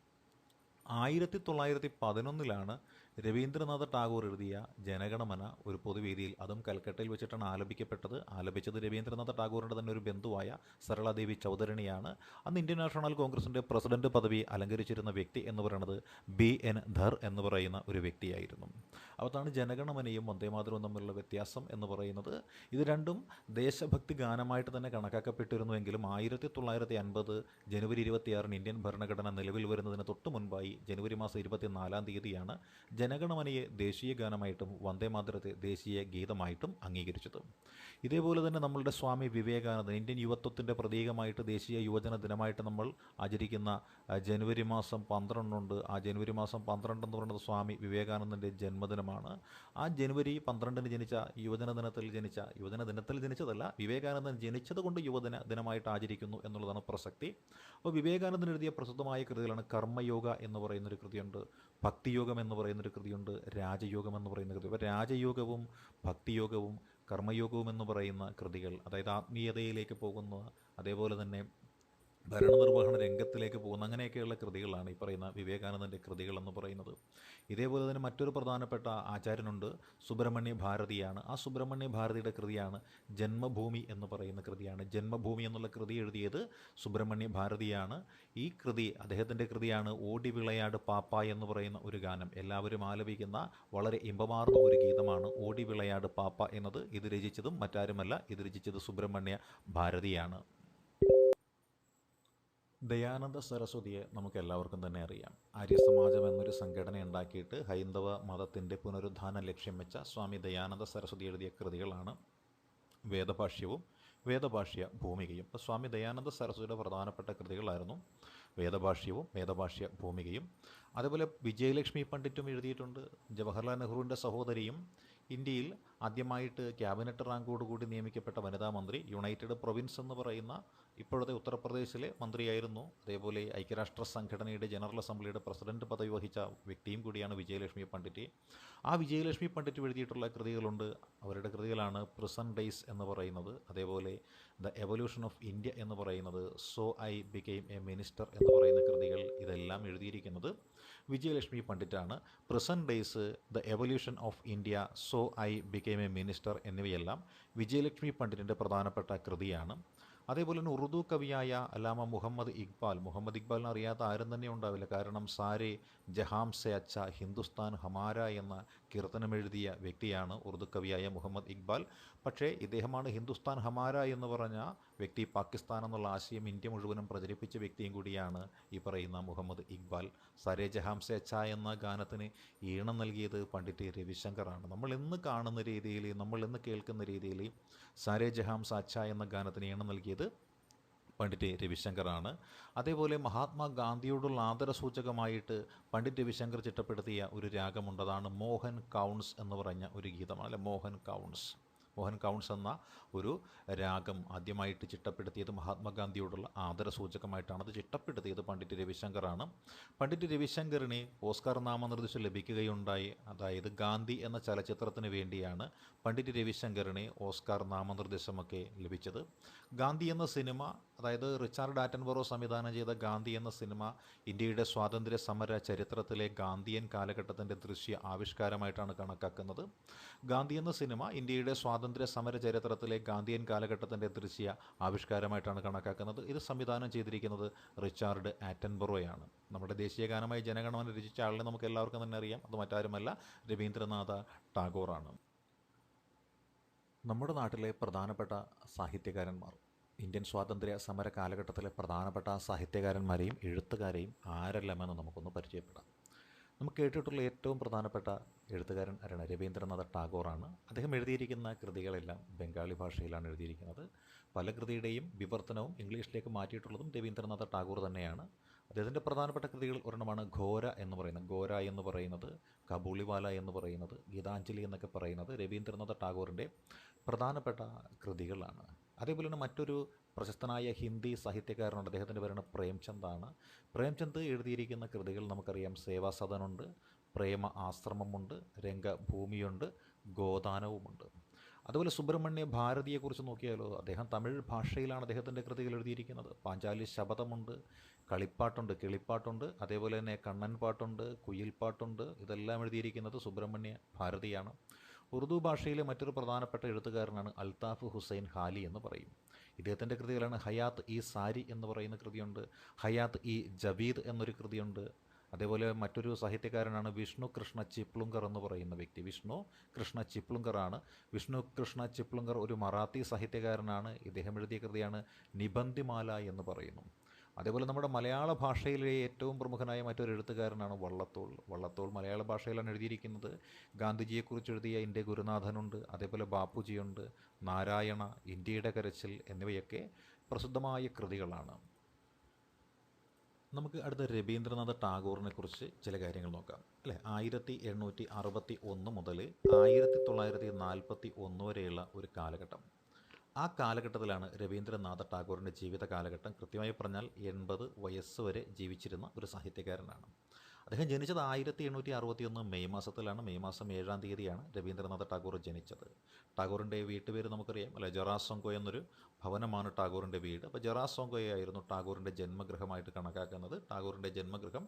1911 രവീന്ദ്രനാഥ ടാഗോർ എഴുതിയ ജനഗണമന ഒരു പൊതുവേദിയിൽ, അതും കൽക്കട്ടയിൽ വെച്ചിട്ടാണ് ആലപിക്കപ്പെട്ടത്. ആലപിച്ചത് രവീന്ദ്രനാഥ ടാഗോറിൻ്റെ തന്നെ ഒരു ബന്ധുവായ സരളാദേവി ചൗധരിണിയാണ്. അന്ന് ഇന്ത്യൻ നാഷണൽ കോൺഗ്രസിൻ്റെ പ്രസിഡന്റ് പദവി അലങ്കരിച്ചിരുന്ന വ്യക്തി എന്ന് പറയുന്നത് BN ധർ എന്ന് പറയുന്ന ഒരു വ്യക്തിയായിരുന്നു. അതാണ് ജനഗണമനയും വന്ദേമാതരവും തമ്മിലുള്ള വ്യത്യാസം എന്ന് പറയുന്നത്. ഇത് രണ്ടും ദേശഭക്തി ഗാനമായിട്ട് തന്നെ കണക്കാക്കപ്പെട്ടിരുന്നുവെങ്കിലും 1950 ജനുവരി 26 ഇന്ത്യൻ ഭരണഘടന നിലവിൽ വരുന്നതിന് തൊട്ട് മുൻപായി ജനുവരി മാസം 24 ജനഗണമനയെ ദേശീയ ഗാനമായിട്ടും വന്ദേമാതരത്തെ ദേശീയ ഗീതമായിട്ടും അംഗീകരിച്ചത്. ഇതേപോലെ തന്നെ നമ്മളുടെ സ്വാമി വിവേകാനന്ദൻ, ഇന്ത്യൻ യുവത്വത്തിൻ്റെ പ്രതീകമായിട്ട് ദേശീയ യുവജന ദിനമായിട്ട് നമ്മൾ ആചരിക്കുന്ന ജനുവരി മാസം 12 ഉണ്ട്. ആ ജനുവരി മാസം 12 എന്ന് പറയുന്നത് സ്വാമി വിവേകാനന്ദൻ്റെ ജന്മദിനമാണ്. ആ ജനുവരി 12 ജനിച്ച യുവജന ദിനത്തിൽ ജനിച്ചതല്ല, വിവേകാനന്ദൻ ജനിച്ചത് കൊണ്ട് യുവജന ദിനമായിട്ട് ആചരിക്കുന്നു എന്നുള്ളതാണ് പ്രസക്തി. അപ്പോൾ വിവേകാനന്ദൻ എഴുതിയ പ്രസിദ്ധമായ കൃതികളാണ് കർമ്മയോഗ എന്ന് പറയുന്നൊരു കൃതിയുണ്ട്, ഭക്തിയോഗം എന്ന് പറയുന്നൊരു കൃതിയുണ്ട്, രാജയോഗം എന്ന് പറയുന്ന കൃതി. അപ്പോൾ രാജയോഗവും ഭക്തിയോഗവും കർമ്മയോഗവും എന്ന് പറയുന്ന കൃതികൾ, അതായത് ആത്മീയതയിലേക്ക് പോകുന്ന, അതേപോലെ തന്നെ ഭരണനിർവഹണ രംഗത്തിലേക്ക് പോകുന്ന അങ്ങനെയൊക്കെയുള്ള കൃതികളാണ് ഈ പറയുന്ന വിവേകാനന്ദൻ്റെ കൃതികൾ എന്ന് പറയുന്നത്. ഇതേപോലെ തന്നെ മറ്റൊരു പ്രധാനപ്പെട്ട ആചാര്യനുണ്ട്, സുബ്രഹ്മണ്യ ഭാരതിയാണ്. ആ സുബ്രഹ്മണ്യ ഭാരതിയുടെ കൃതിയാണ് ജന്മഭൂമി എന്ന് പറയുന്ന കൃതിയാണ്. ജന്മഭൂമി എന്നുള്ള കൃതി എഴുതിയത് സുബ്രഹ്മണ്യ ഭാരതിയാണ്. ഈ കൃതി അദ്ദേഹത്തിൻ്റെ കൃതിയാണ്. ഓടി വിളയാട് പാപ്പ എന്ന് പറയുന്ന ഒരു ഗാനം എല്ലാവരും ആലപിക്കുന്ന വളരെ ഇമ്പമാർന്ന ഒരു ഗീതമാണ് ഓടി വിളയാട് പാപ്പ എന്നത്. ഇത് രചിച്ചതും മറ്റാരുമല്ല, ഇത് രചിച്ചത് സുബ്രഹ്മണ്യ ഭാരതിയാണ്. ദയാനന്ദ സരസ്വതിയെ നമുക്ക് എല്ലാവർക്കും തന്നെ അറിയാം. ആര്യസമാജം എന്നൊരു സംഘടന ഉണ്ടാക്കിയിട്ട് ഹൈന്ദവ മതത്തിൻ്റെ പുനരുദ്ധാനം ലക്ഷ്യം വെച്ച സ്വാമി ദയാനന്ദ സരസ്വതി എഴുതിയ കൃതികളാണ് വേദഭാഷ്യവും വേദഭാഷ്യ ഭൂമികയും. അപ്പോൾ സ്വാമി ദയാനന്ദ സരസ്വതിയുടെ പ്രധാനപ്പെട്ട കൃതികളായിരുന്നു വേദഭാഷ്യവും വേദഭാഷ്യ ഭൂമികയും. അതേപോലെ വിജയലക്ഷ്മി പണ്ഡിറ്റും എഴുതിയിട്ടുണ്ട്. ജവഹർലാൽ നെഹ്റുവിൻ്റെ സഹോദരിയും ഇന്ത്യയിൽ ആദ്യമായിട്ട് ക്യാബിനറ്റ് റാങ്കോടുകൂടി നിയമിക്കപ്പെട്ട വനിതാ മന്ത്രി, യുണൈറ്റഡ് പ്രൊവിൻസ് എന്ന് പറയുന്ന ഇപ്പോഴത്തെ ഉത്തർപ്രദേശിലെ മന്ത്രിയായിരുന്നു. അതേപോലെ ഐക്യരാഷ്ട്ര സംഘടനയുടെ ജനറൽ അസംബ്ലിയുടെ പ്രസിഡന്റ് പദവി വഹിച്ച വ്യക്തിയും കൂടിയാണ് വിജയലക്ഷ്മി പണ്ഡിറ്റ്. ആ വിജയലക്ഷ്മി പണ്ഡിറ്റ് എഴുതിയിട്ടുള്ള കൃതികളുണ്ട്. അവരുടെ കൃതികളാണ് പ്രിസൺ ഡേയ്സ് എന്ന് പറയുന്നത്, അതേപോലെ ദ എവല്യൂഷൻ ഓഫ് ഇന്ത്യ എന്ന് പറയുന്നത്, so I became a minister എന്ന് പറയുന്ന കൃതികൾ. ഇതെല്ലാം എഴുതിയിരിക്കുന്നത് വിജയലക്ഷ്മി പണ്ഡിറ്റാണ്. Prison days, the evolution of India, so I became a minister എന്നിവയെല്ലാം വിജയലക്ഷ്മി പണ്ഡിറ്റിൻ്റെ പ്രധാനപ്പെട്ട കൃതിയാണ്. അതേപോലെ തന്നെ ഉറുദു കവിയായ അല്ലാമ മുഹമ്മദ് ഇക്ബാലിനെ അറിയാത്ത ആരും തന്നെ ഉണ്ടാവില്ല. കാരണം സാരെ ജഹാം സെ അച്ച ഹിന്ദുസ്ഥാൻ ഹമാര എന്ന കീർത്തനം എഴുതിയ വ്യക്തിയാണ് ഉറുദു കവിയായ മുഹമ്മദ് ഇക്ബാൽ. പക്ഷേ ഇദ്ദേഹമാണ് ഹിന്ദുസ്ഥാൻ ഹമാര എന്ന് പറഞ്ഞ വ്യക്തി, പാകിസ്ഥാൻ എന്നുള്ള ആശയം ഇന്ത്യ മുഴുവനും പ്രചരിപ്പിച്ച വ്യക്തിയും കൂടിയാണ് ഈ പറയുന്ന മുഹമ്മദ് ഇക്ബാൽ. സാരേ ജഹാം സേ അച്ഛാ എന്ന ഗാനത്തിന് ഈണം നൽകിയത് പണ്ഡിറ്റ് രവിശങ്കറാണ്. നമ്മൾ ഇന്ന് കാണുന്ന രീതിയിൽ, നമ്മൾ ഇന്ന് കേൾക്കുന്ന രീതിയിൽ സാരേ ജഹാം സേ അച്ഛാ എന്ന ഗാനത്തിന് ഈണം നൽകിയത് പണ്ഡിറ്റ് രവിശങ്കറാണ്. അതേപോലെ മഹാത്മാഗാന്ധിയോടുള്ള ആദരസൂചകമായിട്ട് പണ്ഡിറ്റ് രവിശങ്കർ ചിട്ടപ്പെടുത്തിയ ഒരു രാഗമുണ്ട്. അതാണ് മോഹൻ കൗൺസ് എന്ന് പറഞ്ഞ ഒരു ഗീതമാണ്, അല്ലെ മോഹൻ കൗൺസ്. മോഹൻ കൗൺസ് എന്ന ഒരു രാഗം ആദ്യമായിട്ട് ചിട്ടപ്പെടുത്തിയത് മഹാത്മാഗാന്ധിയോടുള്ള ആദരസൂചകമായിട്ടാണ്. അത് ചിട്ടപ്പെടുത്തിയത് പണ്ഡിറ്റ് രവിശങ്കറാണ്. പണ്ഡിറ്റ് രവിശങ്കറിന് ഓസ്കാർ നാമനിർദ്ദേശം ലഭിക്കുകയുണ്ടായി. അതായത് ഗാന്ധി എന്ന ചലച്ചിത്രത്തിന് വേണ്ടിയാണ് പണ്ഡിറ്റ് രവിശങ്കറിന് ഓസ്കാർ നാമനിർദ്ദേശമൊക്കെ ലഭിച്ചത്. ഗാന്ധി എന്ന സിനിമ, അതായത് റിച്ചാർഡ് ആറ്റൻബറോ സംവിധാനം ചെയ്ത ഗാന്ധി എന്ന സിനിമ ഇന്ത്യയുടെ സ്വാതന്ത്ര്യ സമര ചരിത്രത്തിലെ ഗാന്ധിയൻ കാലഘട്ടത്തിൻ്റെ ദൃശ്യ ആവിഷ്കാരമായിട്ടാണ് കണക്കാക്കുന്നത്. ഗാന്ധി എന്ന സിനിമ ഇന്ത്യയുടെ സ്വാതന്ത്ര്യ സമര ചരിത്രത്തിലെ ഗാന്ധിയൻ കാലഘട്ടത്തിൻ്റെ ദൃശ്യ ആവിഷ്കാരമായിട്ടാണ് കണക്കാക്കുന്നത്. ഇത് സംവിധാനം ചെയ്തിരിക്കുന്നത് റിച്ചാർഡ് ആറ്റൻബറോയാണ്. നമ്മുടെ ദേശീയ ഗാനമായി ജനഗണമന രചിച്ച ആളിനെ നമുക്ക് എല്ലാവർക്കും തന്നെ അറിയാം. അത് മറ്റാരുമല്ല, രവീന്ദ്രനാഥ ടാഗോറാണ്. നമ്മുടെ നാട്ടിലെ പ്രധാനപ്പെട്ട സാഹിത്യകാരന്മാർ, ഇന്ത്യൻ സ്വാതന്ത്ര്യ സമര കാലഘട്ടത്തിലെ പ്രധാനപ്പെട്ട സാഹിത്യകാരന്മാരെയും എഴുത്തുകാരെയും ആരെല്ലാമെന്ന് നമുക്കൊന്ന് പരിചയപ്പെടാം. നമുക്ക് കേട്ടിട്ടുള്ള ഏറ്റവും പ്രധാനപ്പെട്ട എഴുത്തുകാരൻ ആരാണ്? രവീന്ദ്രനാഥ ടാഗോറാണ്. അദ്ദേഹം എഴുതിയിരിക്കുന്ന കൃതികളെല്ലാം ബംഗാളി ഭാഷയിലാണ് എഴുതിയിരിക്കുന്നത്. പല കൃതിയുടെയും വിവർത്തനവും ഇംഗ്ലീഷിലേക്ക് മാറ്റിയിട്ടുള്ളതും രവീന്ദ്രനാഥ ടാഗോർ തന്നെയാണ്. അദ്ദേഹത്തിൻ്റെ പ്രധാനപ്പെട്ട കൃതികൾ ഒരെണ്ണമാണ് ഘോര എന്ന് പറയുന്നത്. ഘോര എന്ന് പറയുന്നത്, കബൂളിവാല എന്ന് പറയുന്നത്, ഗീതാഞ്ജലി എന്നൊക്കെ പറയുന്നത് രവീന്ദ്രനാഥ ടാഗോറിൻ്റെ പ്രധാനപ്പെട്ട കൃതികളാണ്. അതേപോലെ തന്നെ മറ്റൊരു പ്രശസ്തനായ ഹിന്ദി സാഹിത്യകാരനുണ്ട്, അദ്ദേഹത്തിൻ്റെ പേരാണ് പ്രേംചന്ദാണ്. പ്രേംചന്ദ് എഴുതിയിരിക്കുന്ന കൃതികൾ നമുക്കറിയാം. സേവാസദനുണ്ട്, പ്രേമ ആശ്രമമുണ്ട്, രംഗഭൂമിയുണ്ട്, ഗോദാനവുമുണ്ട്. അതുപോലെ സുബ്രഹ്മണ്യ ഭാരതിയെക്കുറിച്ച് നോക്കിയാലോ, അദ്ദേഹം തമിഴ് ഭാഷയിലാണ് അദ്ദേഹത്തിൻ്റെ കൃതികൾ എഴുതിയിരിക്കുന്നത്. പാഞ്ചാലി ശബദമുണ്ട്, കളിപ്പാട്ടുണ്ട്, കിളിപ്പാട്ടുണ്ട്, അതേപോലെ തന്നെ കണ്ണൻ പാട്ടുണ്ട്, കുയിൽപ്പാട്ടുണ്ട്. ഇതെല്ലാം എഴുതിയിരിക്കുന്നത് സുബ്രഹ്മണ്യ ഭാരതിയാണ്. ഉറുദു ഭാഷയിലെ മറ്റൊരു പ്രധാനപ്പെട്ട എഴുത്തുകാരനാണ് അൽത്താഫ് ഹുസൈൻ ഹാലി എന്ന് പറയും. ഇദ്ദേഹത്തിൻ്റെ കൃതികളാണ് ഹയാത്ത് ഇ സാരി എന്ന് പറയുന്ന കൃതിയുണ്ട്, ഹയാത്ത് ഇ ജബീദ് എന്നൊരു കൃതിയുണ്ട്. അതേപോലെ മറ്റൊരു സാഹിത്യകാരനാണ് വിഷ്ണു കൃഷ്ണ ചിപ്ലുങ്കർ എന്ന് പറയുന്ന വ്യക്തി. വിഷ്ണു കൃഷ്ണ ചിപ്ലുങ്കറാണ്. വിഷ്ണു കൃഷ്ണ ചിപ്ലുങ്കർ ഒരു മറാത്തി സാഹിത്യകാരനാണ്. ഇദ്ദേഹം എഴുതിയ കൃതിയാണ് നിബന്ധിമാല എന്ന് പറയുന്നു. അതേപോലെ നമ്മുടെ മലയാള ഭാഷയിലെ ഏറ്റവും പ്രമുഖനായ മറ്റൊരു എഴുത്തുകാരനാണ് വള്ളത്തോൾ. വള്ളത്തോൾ മലയാള ഭാഷയിലാണ് എഴുതിയിരിക്കുന്നത്. ഗാന്ധിജിയെക്കുറിച്ച് എഴുതിയ എൻ്റെ ഗുരുനാഥനുണ്ട്, അതേപോലെ ബാപ്പുജിയുണ്ട്, നാരായണ, ഇന്ത്യയുടെ കരച്ചിൽ എന്നിവയൊക്കെ പ്രസിദ്ധമായ കൃതികളാണ്. നമുക്ക് അടുത്ത രവീന്ദ്രനാഥ ടാഗോറിനെ കുറിച്ച് ചില കാര്യങ്ങൾ നോക്കാം, അല്ലേ. 1861 മുതൽ 1941 വരെയുള്ള ഒരു കാലഘട്ടം. ആ കാലഘട്ടത്തിലാണ് രവീന്ദ്രനാഥ ടാഗോറിൻ്റെ ജീവിത കാലഘട്ടം. കൃത്യമായി പറഞ്ഞാൽ 80 വയസ്സ് വരെ ജീവിച്ചിരുന്ന ഒരു സാഹിത്യകാരനാണ്. അദ്ദേഹം ജനിച്ചത് 1861 മെയ് മാസത്തിലാണ്. മെയ് മാസം 7-ാം തീയതിയാണ് രവീന്ദ്രനാഥ ടാഗോർ ജനിച്ചത്. ടാഗോറിൻ്റെ വീട്ടുപേര് നമുക്കറിയാം, അല്ലെ. ജൊറാസോങ്കോ എന്നൊരു ഭവനമാണ് ടാഗോറിൻ്റെ വീട്. അപ്പോൾ ജൊറാസോങ്കോയായിരുന്നു ടാഗോറിൻ്റെ ജന്മഗൃഹമായിട്ട് കണക്കാക്കുന്നത്. ടാഗോറിൻ്റെ ജന്മഗൃഹം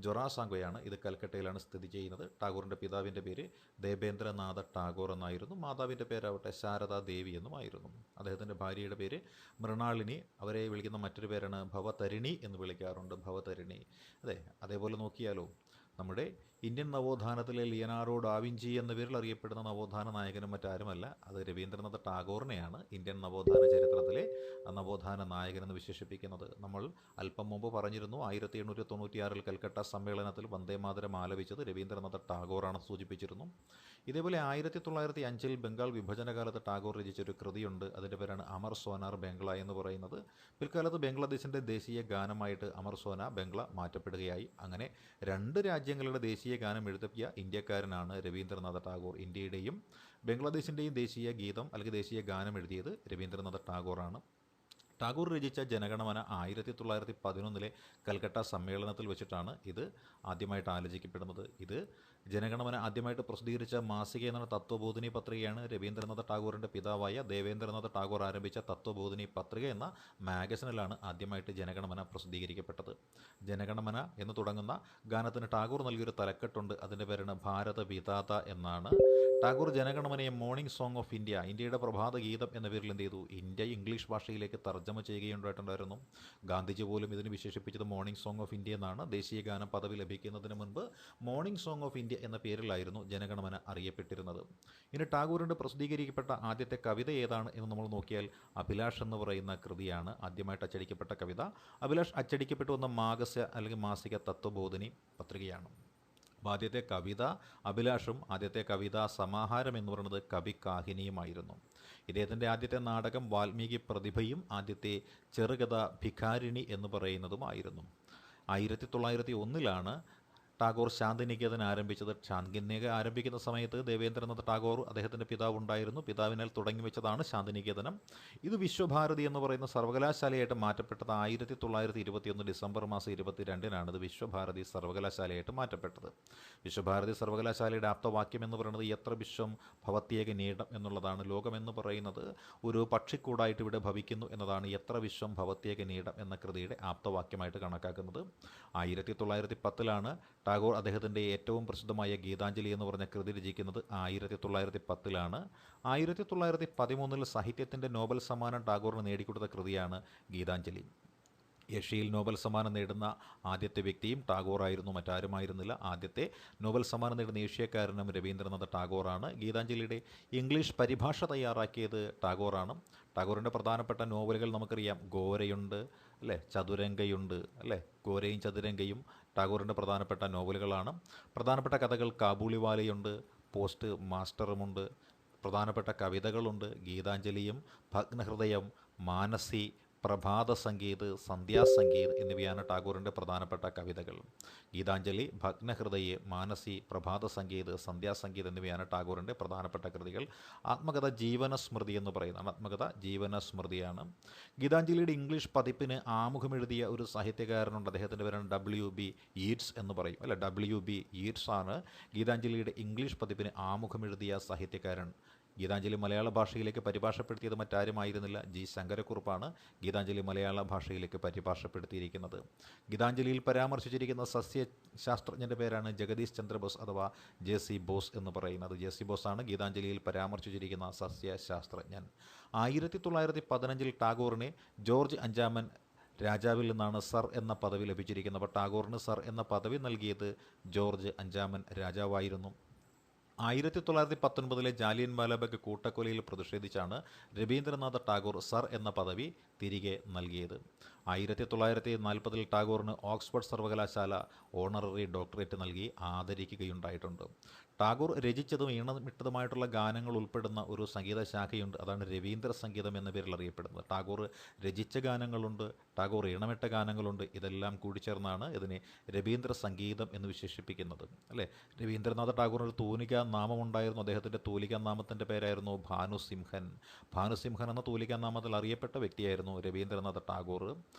ജൊറാസാങ്കോയാണ്. ഇത് കൽക്കട്ടയിലാണ് സ്ഥിതി ചെയ്യുന്നത്. ടാഗോറിൻ്റെ പിതാവിൻ്റെ പേര് ദേബേന്ദ്രനാഥ ടാഗോർ എന്നായിരുന്നു. മാതാവിൻ്റെ പേരാവട്ടെ ശാരദാ ദേവി എന്നുമായിരുന്നു. അദ്ദേഹത്തിൻ്റെ ഭാര്യയുടെ പേര് മൃണാളിനി. അവരെ വിളിക്കുന്ന മറ്റൊരു പേരാണ് ഭവതരിണി എന്ന് വിളിക്കാറുണ്ട്, ഭവതരിണി. അതെ. അതേപോലെ നോക്കിയാലോ, നമ്മുടെ ഇന്ത്യൻ നവോത്ഥാനത്തിലെ ലിയനാർഡോ ഡാവിഞ്ചി എന്ന പേരിൽ അറിയപ്പെടുന്ന നവോത്ഥാന നായകനും മറ്റാരുമല്ല, അത് രവീന്ദ്രനാഥ ടാഗോറിനെയാണ് ഇന്ത്യൻ നവോത്ഥാന ചരിത്രത്തിലെ നവോത്ഥാന നായകനെന്ന് വിശേഷിപ്പിക്കുന്നത്. നമ്മൾ അല്പം മുമ്പ് പറഞ്ഞിരുന്നു, 1896 കൽക്കട്ട സമ്മേളനത്തിൽ വന്ദേമാതരം ആലപിച്ചത് രവീന്ദ്രനാഥ ടാഗോറാണെന്ന് സൂചിപ്പിച്ചിരുന്നു. ഇതേപോലെ 1905 ബംഗാൾ വിഭജനകാലത്ത് ടാഗോർ രചിച്ചൊരു കൃതിയുണ്ട്. അതിൻ്റെ പേരാണ് അമർ സോനാർ ബംഗ്ല എന്ന് പറയുന്നത്. പിൽക്കാലത്ത് ബംഗ്ലാദേശിൻ്റെ ദേശീയ ഗാനമായിട്ട് അമർ സോന ബംഗ്ല മാറ്റപ്പെടുകയായി. അങ്ങനെ രണ്ട് രാജ്യങ്ങളുടെ ദേശീയ ഗാനം എഴുതിയ ഇന്ത്യക്കാരനാണ് രവീന്ദ്രനാഥ ടാഗോർ. ഇന്ത്യയുടെയും ബംഗ്ലാദേശിൻ്റെയും ദേശീയ ഗീതം അല്ലെങ്കിൽ ദേശീയ ഗാനം എഴുതിയത് രവീന്ദ്രനാഥ ടാഗോറാണ്. ടാഗോർ രചിച്ച ജനഗണമന 1911 കൽക്കട്ട സമ്മേളനത്തിൽ വെച്ചിട്ടാണ് ഇത് ആദ്യമായിട്ട് ആലോചിക്കപ്പെടുന്നത്. ഇത് ജനഗണമന ആദ്യമായിട്ട് പ്രസിദ്ധീകരിച്ച മാസിക എന്ന തത്വബോധിനി പത്രികയാണ്. രവീന്ദ്രനാഥ ടാഗോറിൻ്റെ പിതാവായ ദേവേന്ദ്രനാഥ ടാഗോർ ആരംഭിച്ച തത്വബോധിനി പത്രിക എന്ന മാഗസിനിലാണ് ആദ്യമായിട്ട് ജനഗണമന പ്രസിദ്ധീകരിക്കപ്പെട്ടത്. ജനഗണമന എന്ന് തുടങ്ങുന്ന ഗാനത്തിന് ടാഗോർ നൽകിയൊരു തലക്കെട്ടുണ്ട്. അതിൻ്റെ പേരാണ് ഭാരത വിധാത എന്നാണ്. ടാഗോർ ജനഗണമനയെ മോർണിംഗ് സോങ് ഓഫ് ഇന്ത്യ, ഇന്ത്യയുടെ പ്രഭാത ഗീതം എന്ന പേരിൽ എന്ത് ചെയ്തു, ഇന്ത്യ ഇംഗ്ലീഷ് ഭാഷയിലേക്ക് തർജ്ജമ തർജ്ജമ ചെയ്യുകയുണ്ടായിട്ടുണ്ടായിരുന്നു. ഗാന്ധിജി പോലും ഇതിന് വിശേഷിപ്പിച്ചത് മോർണിംഗ് സോങ് ഓഫ് ഇന്ത്യ എന്നാണ്. ദേശീയ ഗാനം പദവി ലഭിക്കുന്നതിന് മുൻപ് മോർണിംഗ് സോങ് ഓഫ് ഇന്ത്യ എന്ന പേരിലായിരുന്നു ജനഗണമന അറിയപ്പെട്ടിരുന്നത്. ഇനി ടാഗോറിൻ്റെ പ്രസിദ്ധീകരിക്കപ്പെട്ട ആദ്യത്തെ കവിത ഏതാണ് എന്ന് നമ്മൾ നോക്കിയാൽ അഭിലാഷ് എന്ന് പറയുന്ന കൃതിയാണ് ആദ്യമായിട്ട് അച്ചടിക്കപ്പെട്ട കവിത. അഭിലാഷ് അച്ചടിക്കപ്പെട്ടു വന്ന മാഗസ്യ അല്ലെങ്കിൽ മാസിക തത്വബോധിനി പത്രികയാണ്. അപ്പോൾ ആദ്യത്തെ കവിത അഭിലാഷും ആദ്യത്തെ കവിതാ സമാഹാരം എന്ന് പറയുന്നത് കവി കാഹിനിയുമായിരുന്നു. ഇദ്ദേഹത്തിൻ്റെ ആദ്യത്തെ നാടകം വാൽമീകി പ്രതിഭയും ആദ്യത്തെ ചെറുകഥ ഭിഖാരിണി എന്ന് പറയുന്നതുമായിരുന്നു. 1901 ടാഗോർ ശാന്തിനികേതൻ ആരംഭിച്ചത്. ശാന്തിനികേതൻ ആരംഭിക്കുന്ന സമയത്ത് ദേവേന്ദ്രനാഥ് ടാഗോർ അദ്ദേഹത്തിൻ്റെ പിതാവ് ഉണ്ടായിരുന്നു. പിതാവിനാൽ തുടങ്ങി വെച്ചതാണ് ശാന്തിനികേതനം. ഇത് വിശ്വഭാരതി എന്ന് പറയുന്ന സർവകലാശാലയായിട്ട് മാറ്റപ്പെട്ടത് 1921 ഡിസംബർ മാസം 22 ഇത് വിശ്വഭാരതി സർവകലാശാലയായിട്ട് മാറ്റപ്പെട്ടത്. വിശ്വഭാരതി സർവകലാശാലയുടെ ആപ്തവാക്യം എന്ന് പറയുന്നത് എത്ര വിശ്വം ഭവത്യേക നീടം എന്നുള്ളതാണ്. ലോകമെന്ന് പറയുന്നത് ഒരു പക്ഷിക്കൂടായിട്ട് ഇവിടെ ഭവിക്കുന്നു എന്നതാണ് എത്ര വിശ്വം ഭവത്യേക നീടം എന്ന കൃതിയുടെ ആപ്തവാക്യമായിട്ട് കണക്കാക്കുന്നത്. 1910 ടാഗോർ അദ്ദേഹത്തിൻ്റെ ഏറ്റവും പ്രസിദ്ധമായ ഗീതാഞ്ജലി എന്ന് പറഞ്ഞ കൃതി രചിക്കുന്നത് 1910. 1913 സാഹിത്യത്തിൻ്റെ നോബൽ സമ്മാനം ടാഗോറിന് നേടിക്കൊടുത്ത കൃതിയാണ് ഗീതാഞ്ജലി. ഏഷ്യയിൽ നോബൽ സമ്മാനം നേടുന്ന ആദ്യത്തെ വ്യക്തിയും ടാഗോറായിരുന്നു, മറ്റാരുമായിരുന്നില്ല. ആദ്യത്തെ നോബൽ സമ്മാനം നേടുന്ന ഏഷ്യക്കാരനും രവീന്ദ്രനാഥ് ടാഗോറാണ്. ഗീതാഞ്ജലിയുടെ ഇംഗ്ലീഷ് പരിഭാഷ തയ്യാറാക്കിയത് ടാഗോറാണ്. ടാഗോറിൻ്റെ പ്രധാനപ്പെട്ട നോവലുകൾ നമുക്കറിയാം. ഗോരയുണ്ട് അല്ലേ, ചതുരംഗയുണ്ട് അല്ലേ. ഗോരയും ചതുരംഗയും ടാഗോറിൻ്റെ പ്രധാനപ്പെട്ട നോവലുകളാണ്. പ്രധാനപ്പെട്ട കഥകൾ കാബൂളിവാലയുണ്ട്, പോസ്റ്റ് മാസ്റ്ററുമുണ്ട്. പ്രധാനപ്പെട്ട കവിതകളുണ്ട് ഗീതാഞ്ജലിയും ഭഗ്നഹൃദയം, മാനസി, പ്രഭാത സംഗീത്, സന്ധ്യാസംഗീത് എന്നിവയാണ് ടാഗോറിൻ്റെ പ്രധാനപ്പെട്ട കവിതകൾ. ഗീതാഞ്ജലി, ഭഗ്നഹൃദയ, മാനസി, പ്രഭാത സംഗീത്, സന്ധ്യാസംഗീത് എന്നിവയാണ് ടാഗോറിൻ്റെ പ്രധാനപ്പെട്ട കൃതികൾ. ആത്മകഥ ജീവനസ്മൃതി എന്ന് പറയുന്നതാണ്. ആത്മകഥ ജീവനസ്മൃതിയാണ്. ഗീതാഞ്ജലിയുടെ ഇംഗ്ലീഷ് പതിപ്പിന് ആമുഖമെഴുതിയ ഒരു സാഹിത്യകാരനുണ്ട്. അദ്ദേഹത്തിൻ്റെ പേരാണ് WB യീറ്റ്സ് എന്ന് പറയും അല്ല. WB യീറ്റ്സ് ആണ് ഗീതാഞ്ജലിയുടെ ഇംഗ്ലീഷ് പതിപ്പിന് ആമുഖമെഴുതിയ സാഹിത്യകാരൻ. ഗീതാഞ്ജലി മലയാള ഭാഷയിലേക്ക് പരിഭാഷപ്പെടുത്തിയത് മറ്റാരുമായിരുന്നില്ല, G. ശങ്കരക്കുറുപ്പാണ് ഗീതാഞ്ജലി മലയാള ഭാഷയിലേക്ക് പരിഭാഷപ്പെടുത്തിയിരിക്കുന്നത്. ഗീതാഞ്ജലിയിൽ പരാമർശിച്ചിരിക്കുന്ന സസ്യശാസ്ത്രജ്ഞൻ്റെ പേരാണ് ജഗദീഷ് ചന്ദ്രബോസ് അഥവാ JC ബോസ് എന്ന് പറയുന്നത്. JC ബോസാണ് ഗീതാഞ്ജലിയിൽ പരാമർശിച്ചിരിക്കുന്ന സസ്യശാസ്ത്രജ്ഞൻ. 1915 ടാഗോറിനെ ജോർജ് അഞ്ചാമൻ രാജാവിൽ നിന്നാണ് സർ എന്ന പദവി ലഭിച്ചിരിക്കുന്നത്. അപ്പോൾ ടാഗോറിന് സർ എന്ന പദവി നൽകിയത് ജോർജ് അഞ്ചാമൻ രാജാവായിരുന്നു. 1919 ജാലിയൻ വാലാബാഗ് കൂട്ടക്കൊലയിൽ പ്രതിഷേധിച്ചാണ് രവീന്ദ്രനാഥ് ടാഗോർ സർ എന്ന പദവി തിരികെ നൽകിയത്. 1940 ടാഗോറിന് ഓക്സ്ഫോർഡ് സർവകലാശാല ഓണററി ഡോക്ടറേറ്റ് നൽകി ആദരിക്കുകയുണ്ടായിട്ടുണ്ട്. ടാഗോർ രചിച്ചതും ഈണമിട്ടതുമായിട്ടുള്ള ഗാനങ്ങൾ ഉൾപ്പെടുന്ന ഒരു സംഗീത ശാഖയുണ്ട്. അതാണ് രവീന്ദ്ര സംഗീതം എന്ന പേരിൽ അറിയപ്പെടുന്നത്. ടാഗോർ രചിച്ച ഗാനങ്ങളുണ്ട്, ടാഗോർ ഈണമിട്ട ഗാനങ്ങളുണ്ട്. ഇതെല്ലാം കൂടിച്ചേർന്നാണ് ഇതിനെ രവീന്ദ്ര സംഗീതം എന്ന് വിശേഷിപ്പിക്കുന്നത് അല്ലേ. രവീന്ദ്രനാഥ ടാഗോറിന് ഒരു തൂലികാ നാമമുണ്ടായിരുന്നു. അദ്ദേഹത്തിൻ്റെ തൂലികാ നാമത്തിൻ്റെ പേരായിരുന്നു ഭാനുസിംഹൻ. ഭാനുസിംഹൻ എന്ന തൂലികാ നാമത്തിൽ അറിയപ്പെട്ട വ്യക്തിയായിരുന്നു രവീന്ദ്രനാഥ ടാഗോർ.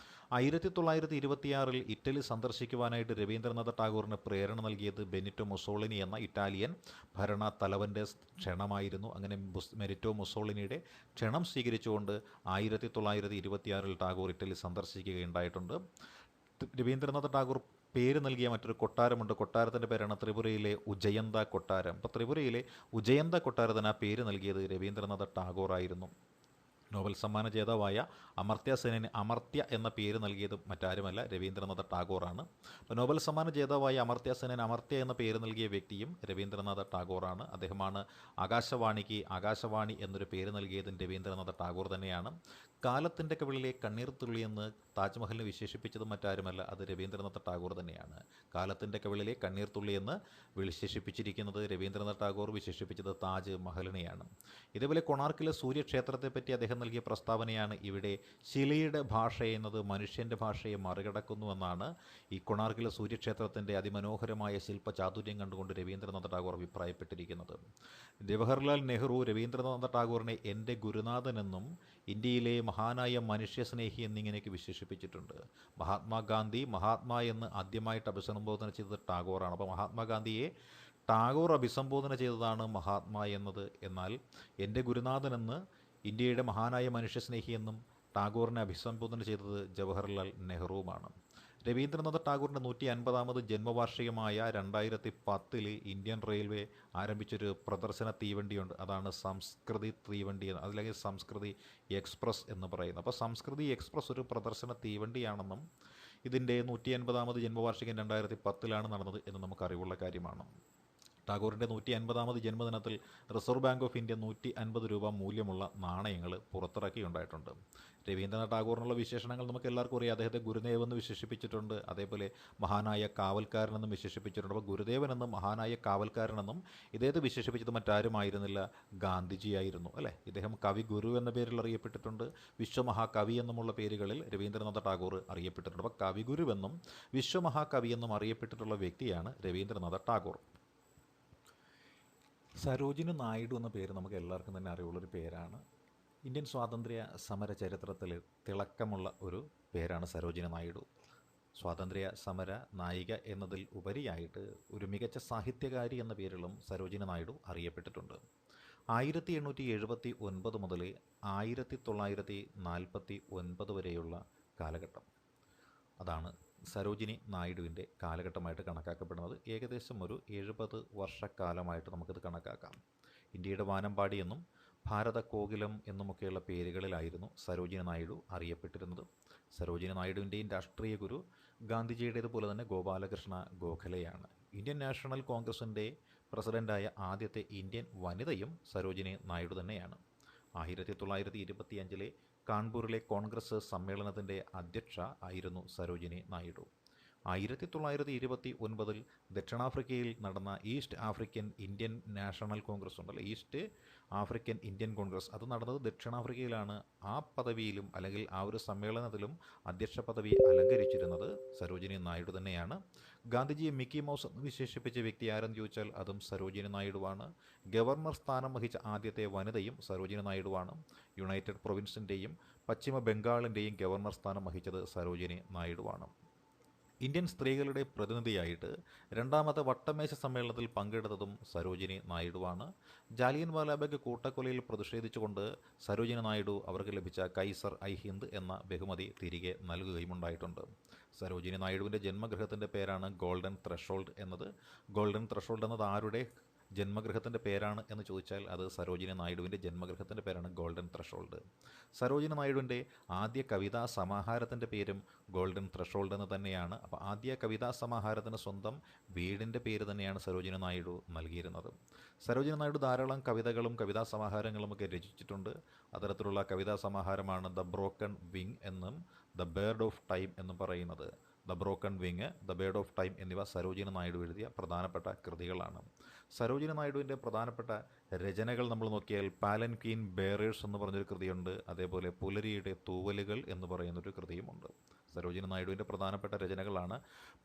1926 ഇറ്റലി സന്ദർശിക്കുവാനായിട്ട് രവീന്ദ്രനാഥ ടാഗോറിന് പ്രേരണ നൽകിയത് ബെനിറ്റോ മുസോളിനി എന്ന ഇറ്റാലിയൻ ഭരണ തലവൻ്റെ ക്ഷണമായിരുന്നു. അങ്ങനെ ബെനിറ്റോ മുസോളിനിയുടെ ക്ഷണം സ്വീകരിച്ചുകൊണ്ട് 1926 ടാഗോർ ഇറ്റലി സന്ദർശിക്കുകയുണ്ടായിട്ടുണ്ട്. രവീന്ദ്രനാഥ ടാഗോർ പേര് നൽകിയ മറ്റൊരു കൊട്ടാരമുണ്ട്. കൊട്ടാരത്തിൻ്റെ പേരാണ് ത്രിപുരയിലെ ഉജയന്ത കൊട്ടാരം. അപ്പോൾ ത്രിപുരയിലെ ഉജയന്ത കൊട്ടാരത്തിന് ആ പേര് നൽകിയത് രവീന്ദ്രനാഥ ടാഗോർ ആയിരുന്നു. നോബൽ സമ്മാന ജേതാവായ അമർത്യ സെന്നിന് അമർത്യ എന്ന പേര് നൽകിയത് മറ്റാരുമല്ല, രവീന്ദ്രനാഥ ടാഗോറാണ്. അപ്പോൾ നോബൽ സമ്മാന ജേതാവായ അമർത്യ സെന്നിന് അമർത്യ എന്ന പേര് നൽകിയ വ്യക്തിയും രവീന്ദ്രനാഥ ടാഗോറാണ്. അദ്ദേഹമാണ് ആകാശവാണിക്ക് ആകാശവാണി എന്നൊരു പേര് നൽകിയതും രവീന്ദ്രനാഥ ടാഗോർ തന്നെയാണ്. കാലത്തിൻ്റെ കവിളിലെ കണ്ണീർ തുള്ളി എന്ന് താജ്മഹലിനെ വിശേഷിപ്പിച്ചത് മറ്റാരുമല്ല, അത് രവീന്ദ്രനാഥ ടാഗോർ തന്നെയാണ്. കാലത്തിൻ്റെ കവിളിലെ കണ്ണീർ തുള്ളി എന്ന് വിശേഷിപ്പിച്ചിരിക്കുന്നത് രവീന്ദ്രനാഥ ടാഗോർ, വിശേഷിപ്പിച്ചത് താജ് മഹലിനെയാണ്. ഇതേപോലെ കൊണാർക്കിലെ സൂര്യക്ഷേത്രത്തെപ്പറ്റി അദ്ദേഹം നൽകിയ പ്രസ്താവനയാണ് ഇവിടെ ശിലയുടെ ഭാഷ എന്നത് മനുഷ്യൻ്റെ ഭാഷയെ മറികടക്കുന്നുവെന്നാണ് ഈ കൊണാർക്കിലെ സൂര്യക്ഷേത്രത്തിൻ്റെ അതിമനോഹരമായ ശില്പചാതുര്യം കണ്ടുകൊണ്ട് രവീന്ദ്രനാഥ ടാഗോർ അഭിപ്രായപ്പെട്ടിരിക്കുന്നത്. ജവഹർലാൽ നെഹ്റു രവീന്ദ്രനാഥ ടാഗോറിനെ എൻ്റെ ഗുരുനാഥനെന്നും ഇന്ത്യയിലെ മഹാനായ മനുഷ്യസ്നേഹി എന്നിങ്ങനെയൊക്കെ വിശേഷിപ്പിച്ചിട്ടുണ്ട്. മഹാത്മാഗാന്ധി മഹാത്മാ എന്ന് ആദ്യമായിട്ട് അഭിസംബോധന ചെയ്തത് ടാഗോറാണ്. അപ്പോൾ മഹാത്മാഗാന്ധിയെ ടാഗോർ അഭിസംബോധന ചെയ്തതാണ് മഹാത്മാ എന്നത്. എന്നാൽ എൻ്റെ ഗുരുനാഥനെന്ന് ഇന്ത്യയുടെ മഹാനായ മനുഷ്യസ്നേഹി എന്നും ടാഗോറിനെ അഭിസംബോധന ചെയ്തത് ജവഹർലാൽ നെഹ്റുവുമാണ്. രവീന്ദ്രനാഥ ടാഗോറിൻ്റെ 150ാമത് ജന്മവാർഷികമായ 2010 ഇന്ത്യൻ റെയിൽവേ ആരംഭിച്ചൊരു പ്രദർശന തീവണ്ടിയുണ്ട്. അതാണ് സംസ്കൃതി തീവണ്ടി അല്ലെങ്കിൽ സംസ്കൃതി എക്സ്പ്രസ് എന്ന് പറയുന്നത്. അപ്പോൾ സംസ്കൃതി എക്സ്പ്രസ് ഒരു പ്രദർശന തീവണ്ടിയാണെന്നും ഇതിൻ്റെ 150ാമത് ജന്മവാർഷികം 2010 നടന്നത് എന്ന് നമുക്കറിവുള്ള കാര്യമാണ്. ടാഗോറിൻ്റെ 150ാമത് ജന്മദിനത്തിൽ റിസർവ് ബാങ്ക് ഓഫ് ഇന്ത്യ 150 രൂപ മൂല്യമുള്ള നാണയങ്ങൾ പുറത്തിറക്കിയുണ്ടായിട്ടുണ്ട്. രവീന്ദ്രനാഥ ടാഗോറിനുള്ള വിശേഷണങ്ങൾ നമുക്ക് എല്ലാവർക്കും അറിയാം. അദ്ദേഹത്തെ ഗുരുദേവ് എന്ന് വിശേഷിപ്പിച്ചിട്ടുണ്ട്. അതേപോലെ മഹാനായ കാവൽക്കാരനെന്നും വിശേഷിപ്പിച്ചിട്ടുണ്ട്. അപ്പോൾ ഗുരുദേവൻ എന്നും മഹാനായ കാവൽക്കാരനെന്നും ഇദ്ദേഹത്തെ വിശേഷിപ്പിച്ചത് മറ്റാരുമായിരുന്നില്ല, ഗാന്ധിജിയായിരുന്നു അല്ലേ. ഇദ്ദേഹം കവി ഗുരു എന്ന പേരിൽ അറിയപ്പെട്ടിട്ടുണ്ട്. വിശ്വമഹാകവി എന്നുമുള്ള പേരുകളിൽ രവീന്ദ്രനാഥ ടാഗോർ അറിയപ്പെട്ടിട്ടുണ്ട്. അപ്പോൾ കവിഗുരുവെന്നും വിശ്വമഹാകവി എന്നും അറിയപ്പെട്ടിട്ടുള്ള വ്യക്തിയാണ് രവീന്ദ്രനാഥ ടാഗോർ. സരോജിനി നായിഡു എന്ന പേര് നമുക്ക് എല്ലാവർക്കും തന്നെ അറിവുള്ളൊരു പേരാണ്. ഇന്ത്യൻ സ്വാതന്ത്ര്യ സമര ചരിത്രത്തിൽ തിളക്കമുള്ള ഒരു പേരാണ് സരോജിനി നായിഡു. സ്വാതന്ത്ര്യ സമര നായിക എന്നതിൽ ഉപരിയായിട്ട് ഒരു മികച്ച സാഹിത്യകാരി എന്ന പേരിലും സരോജിനി നായിഡു അറിയപ്പെട്ടിട്ടുണ്ട്. 1879 മുതൽ 1949 വരെയുള്ള കാലഘട്ടം, അതാണ് സരോജിനി നായിഡുവിൻ്റെ കാലഘട്ടമായിട്ട് കണക്കാക്കപ്പെടുന്നത്. ഏകദേശം ഒരു 70 വർഷക്കാലമായിട്ട് നമുക്കിത് കണക്കാക്കാം. ഇന്ത്യയുടെ വാനമ്പാടി എന്നും ഭാരത കോകിലം എന്നുമൊക്കെയുള്ള പേരുകളിലായിരുന്നു സരോജിനി നായിഡു അറിയപ്പെട്ടിരുന്നത്. സരോജിനി നായിഡുവിൻ്റെയും രാഷ്ട്രീയ ഗുരു ഗാന്ധിജിയുടേതുപോലെ തന്നെ ഗോപാലകൃഷ്ണ ഗോഖലെയാണ്. ഇന്ത്യൻ നാഷണൽ കോൺഗ്രസിൻ്റെ പ്രസിഡൻ്റായ ആദ്യത്തെ ഇന്ത്യൻ വനിതയും സരോജിനി നായിഡു തന്നെയാണ്. 1925 കാൺപൂരിലെ കോൺഗ്രസ് സമ്മേളനത്തിൻ്റെ അധ്യക്ഷ ആയിരുന്നു സരോജിനി നായിഡു. 1929 ദക്ഷിണാഫ്രിക്കയിൽ നടന്ന east African Indian national Congress ഉണ്ടല്ലോ, ഈസ്റ്റ് ആഫ്രിക്കൻ ഇന്ത്യൻ കോൺഗ്രസ്, അത് നടന്നത് ദക്ഷിണാഫ്രിക്കയിലാണ്. ആ പദവിയിലും അല്ലെങ്കിൽ ആ ഒരു സമ്മേളനത്തിലും അധ്യക്ഷ പദവി അലങ്കരിച്ചിരുന്നത് സരോജിനി നായിഡു തന്നെയാണ്. ഗാന്ധിജിയെ മിക്കി മൗസ് എന്ന് വിശേഷിപ്പിച്ച വ്യക്തി ആരെന്ന് ചോദിച്ചാൽ അതും സരോജിനി നായിഡുവാണ്. ഗവർണർ സ്ഥാനം വഹിച്ച ആദ്യത്തെ വനിതയും സരോജിനി നായിഡുവാണ്. യുണൈറ്റഡ് പ്രൊവിൻസിൻ്റെയും പശ്ചിമ ബംഗാളിൻ്റെയും ഗവർണർ സ്ഥാനം വഹിച്ചത് സരോജിനി നായിഡുവാണ്. ഇന്ത്യൻ സ്ത്രീകളുടെ പ്രതിനിധിയായിട്ട് രണ്ടാമത്തെ വട്ടമേശ സമ്മേളനത്തിൽ പങ്കെടുത്തതും സരോജിനി നായിഡുവാണ്. ജാലിയൻ വാലാബാഗ് കൂട്ടക്കൊലയിൽ പ്രതിഷേധിച്ചുകൊണ്ട് സരോജിനി നായിഡു അവർക്ക് ലഭിച്ച കൈസർ ഐ ഹിന്ദ് എന്ന ബഹുമതി തിരികെ നൽകുകയുമുണ്ടായിട്ടുണ്ട്. സരോജിനി നായിഡുവിൻ്റെ ജന്മഗൃഹത്തിൻ്റെ പേരാണ് ഗോൾഡൻ ത്രഷോൾഡ് എന്നത്. ഗോൾഡൻ ത്രഷോൾഡ് എന്നത് ആരുടെ ജന്മഗൃഹത്തിൻ്റെ പേരാണ് എന്ന് ചോദിച്ചാൽ അത് സരോജിനി നായിഡുവിൻ്റെ ജന്മഗൃഹത്തിൻ്റെ പേരാണ് ഗോൾഡൻ ത്രഷോൾഡ്. സരോജിനി നായിഡുവിൻ്റെ ആദ്യ കവിതാ സമാഹാരത്തിൻ്റെ പേരും ഗോൾഡൻ ത്രഷോൾഡ് എന്ന് തന്നെയാണ്. അപ്പോൾ ആദ്യ കവിതാ സമാഹാരത്തിന് സ്വന്തം വീടിൻ്റെ പേര് തന്നെയാണ് സരോജിനി നായിഡു നൽകിയിരുന്നത്. സരോജിനി നായിഡു ധാരാളം കവിതകളും കവിതാ സമാഹാരങ്ങളുമൊക്കെ രചിച്ചിട്ടുണ്ട്. അത്തരത്തിലുള്ള കവിതാ സമാഹാരമാണ് ദ ബ്രോക്കൺ വിങ് എന്നും ദ ബേർഡ് ഓഫ് ടൈം എന്നും പറയുന്നത്. The broken wing, the bird of time എന്നിവ സരോജിനി നായിഡു എഴുതിയ പ്രധാനപ്പെട്ട കൃതികളാണ്. സരോജിനി നായിഡുവിൻ്റെ പ്രധാനപ്പെട്ട രചനകൾ നമ്മൾ നോക്കിയാൽ പാലൻക്വീൻ ബേറേഴ്സ് എന്ന് പറഞ്ഞൊരു കൃതിയുണ്ട്. അതേപോലെ പുലരിയുടെ തൂവലുകൾ എന്ന് പറയുന്നൊരു കൃതിയുമുണ്ട്. സരോജിനി നായിഡുവിൻ്റെ പ്രധാനപ്പെട്ട രചനകളാണ്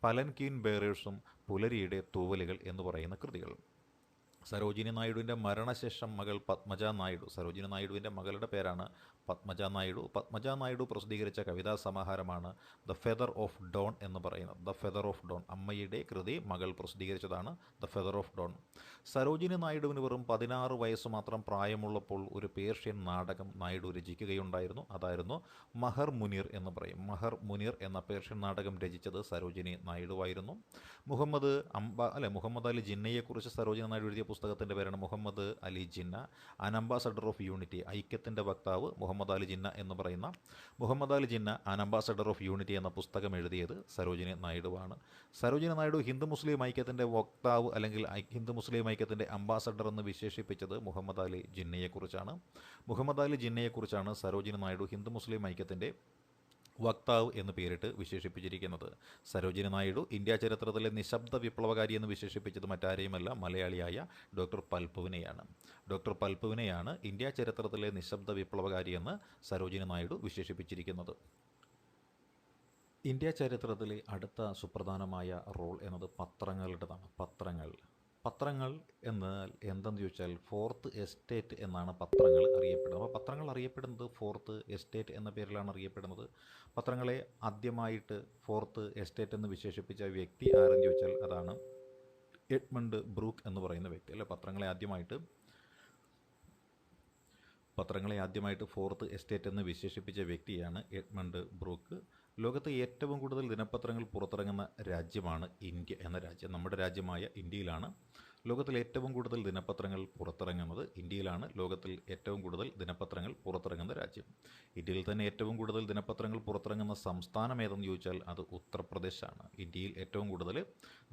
പാലൻക്വീൻ ബേറേഴ്സും പുലരിയുടെ തൂവലുകൾ എന്ന് പറയുന്ന കൃതികൾ. സരോജിനി നായിഡുവിൻ്റെ മരണശേഷം മകൾ പത്മജ നായിഡു, സരോജിനി നായിഡുവിൻ്റെ മകളുടെ പേരാണ് പത്മജ നായിഡു. പത്മജ നായിഡു പ്രസിദ്ധീകരിച്ച കവിതാ സമാഹാരമാണ് ദ ഫെദർ ഓഫ് ഡോൺ എന്ന് പറയുന്നത്. ദ ഫെദർ ഓഫ് ഡോൺ, അമ്മയുടെ കൃതി മകൾ പ്രസിദ്ധീകരിച്ചതാണ് the feather of dawn. Sarojini നായിഡുവിന് വെറും 16 വയസ്സ് മാത്രം പ്രായമുള്ളപ്പോൾ ഒരു പേർഷ്യൻ നാടകം നായിഡു രചിക്കുകയുണ്ടായിരുന്നു. അതായിരുന്നു മഹർ മുനീർ എന്ന് പറയും. മഹർ മുനീർ എന്ന പേർഷ്യൻ നാടകം രചിച്ചത് സരോജിനി നായിഡുവായിരുന്നു. മുഹമ്മദ് അലി ജിന്നയെക്കുറിച്ച് സരോജിനി നായിഡു എഴുതിയ പുസ്തകത്തിൻ്റെ പേരാണ് മുഹമ്മദ് അലി ജിന്ന, അൻ അംബാസഡർ ഓഫ് യൂണിറ്റി, ഐക്യത്തിൻ്റെ വക്താവ് മുഹമ്മദ് അലി ജിന്ന എന്ന് പറയുന്ന മുഹമ്മദ് അലി ജിന്ന അൻ അംബാസഡർ ഓഫ് യൂണിറ്റി എന്ന പുസ്തകം എഴുതിയത് സരോജിനി നായിഡുവാണ്. സരോജിനി നായിഡു ഹിന്ദു മുസ്ലിം ഐക്യത്തിൻ്റെ വക്താവ് അല്ലെങ്കിൽ ഹിന്ദു മുസ്ലിം ഐക്യത്തിൻ്റെ അംബാസഡർ എന്ന് വിശേഷിപ്പിച്ചത് മുഹമ്മദ് അലി ജിന്നയെക്കുറിച്ചാണ്. മുഹമ്മദ് അലി ജിന്നയെക്കുറിച്ചാണ് സരോജിനി നായിഡു ഹിന്ദു മുസ്ലിം ഐക്യത്തിൻ്റെ വക്താവ് എന്ന് പേരിട്ട് വിശേഷിപ്പിച്ചിരിക്കുന്നത്. സരോജിനി നായിഡു ഇന്ത്യ ചരിത്രത്തിലെ നിശബ്ദ വിപ്ലവകാരി എന്ന് വിശേഷിപ്പിച്ചത് മറ്റാരെയുമല്ല, മലയാളിയായ ഡോക്ടർ പൽപുവിനെയാണ്. ഡോക്ടർ പൽപുവിനെയാണ് ഇന്ത്യ ചരിത്രത്തിലെ നിശബ്ദ വിപ്ലവകാരി എന്ന് സരോജിനി നായിഡു വിശേഷിപ്പിച്ചിരിക്കുന്നത്. ഇന്ത്യ ചരിത്രത്തിലെ അടുത്ത സുപ്രധാനമായ റോൾ എന്നത് പത്രങ്ങളുടേതാണ്. പത്രങ്ങൾ എന്നാൽ എന്തെന്ന് ചോദിച്ചാൽ ഫോർത്ത് എസ്റ്റേറ്റ് എന്നാണ് പത്രങ്ങൾ അറിയപ്പെടുന്നത്. അപ്പോൾ പത്രങ്ങൾ അറിയപ്പെടുന്നത് ഫോർത്ത് എസ്റ്റേറ്റ് എന്ന പേരിലാണ് അറിയപ്പെടുന്നത്. പത്രങ്ങളെ ആദ്യമായിട്ട് ഫോർത്ത് എസ്റ്റേറ്റ് എന്ന് വിശേഷിപ്പിച്ച വ്യക്തി ആരെന്ന് ചോദിച്ചാൽ അതാണ് എഡ്മണ്ട് ബ്രൂക്ക് എന്ന് പറയുന്ന വ്യക്തി അല്ലെ. പത്രങ്ങളെ ആദ്യമായിട്ട് ഫോർത്ത് എസ്റ്റേറ്റ് എന്ന് വിശേഷിപ്പിച്ച വ്യക്തിയാണ് എഡ്മണ്ട് ബ്രൂക്ക്. ലോകത്ത് ഏറ്റവും കൂടുതൽ ദിനപത്രങ്ങൾ പുറത്തിറങ്ങുന്ന രാജ്യമാണ് ഇന്ത്യ എന്ന രാജ്യം. നമ്മുടെ രാജ്യമായ ഇന്ത്യയിലാണ് ലോകത്തിൽ ഏറ്റവും കൂടുതൽ ദിനപത്രങ്ങൾ പുറത്തിറങ്ങുന്നത്. ഇന്ത്യയിലാണ് ലോകത്തിൽ ഏറ്റവും കൂടുതൽ ദിനപത്രങ്ങൾ പുറത്തിറങ്ങുന്ന രാജ്യം. ഇന്ത്യയിൽ തന്നെ ഏറ്റവും കൂടുതൽ ദിനപത്രങ്ങൾ പുറത്തിറങ്ങുന്ന സംസ്ഥാനം ഏതെന്ന് ചോദിച്ചാൽ അത് ഉത്തർപ്രദേശാണ്. ഇന്ത്യയിൽ ഏറ്റവും കൂടുതൽ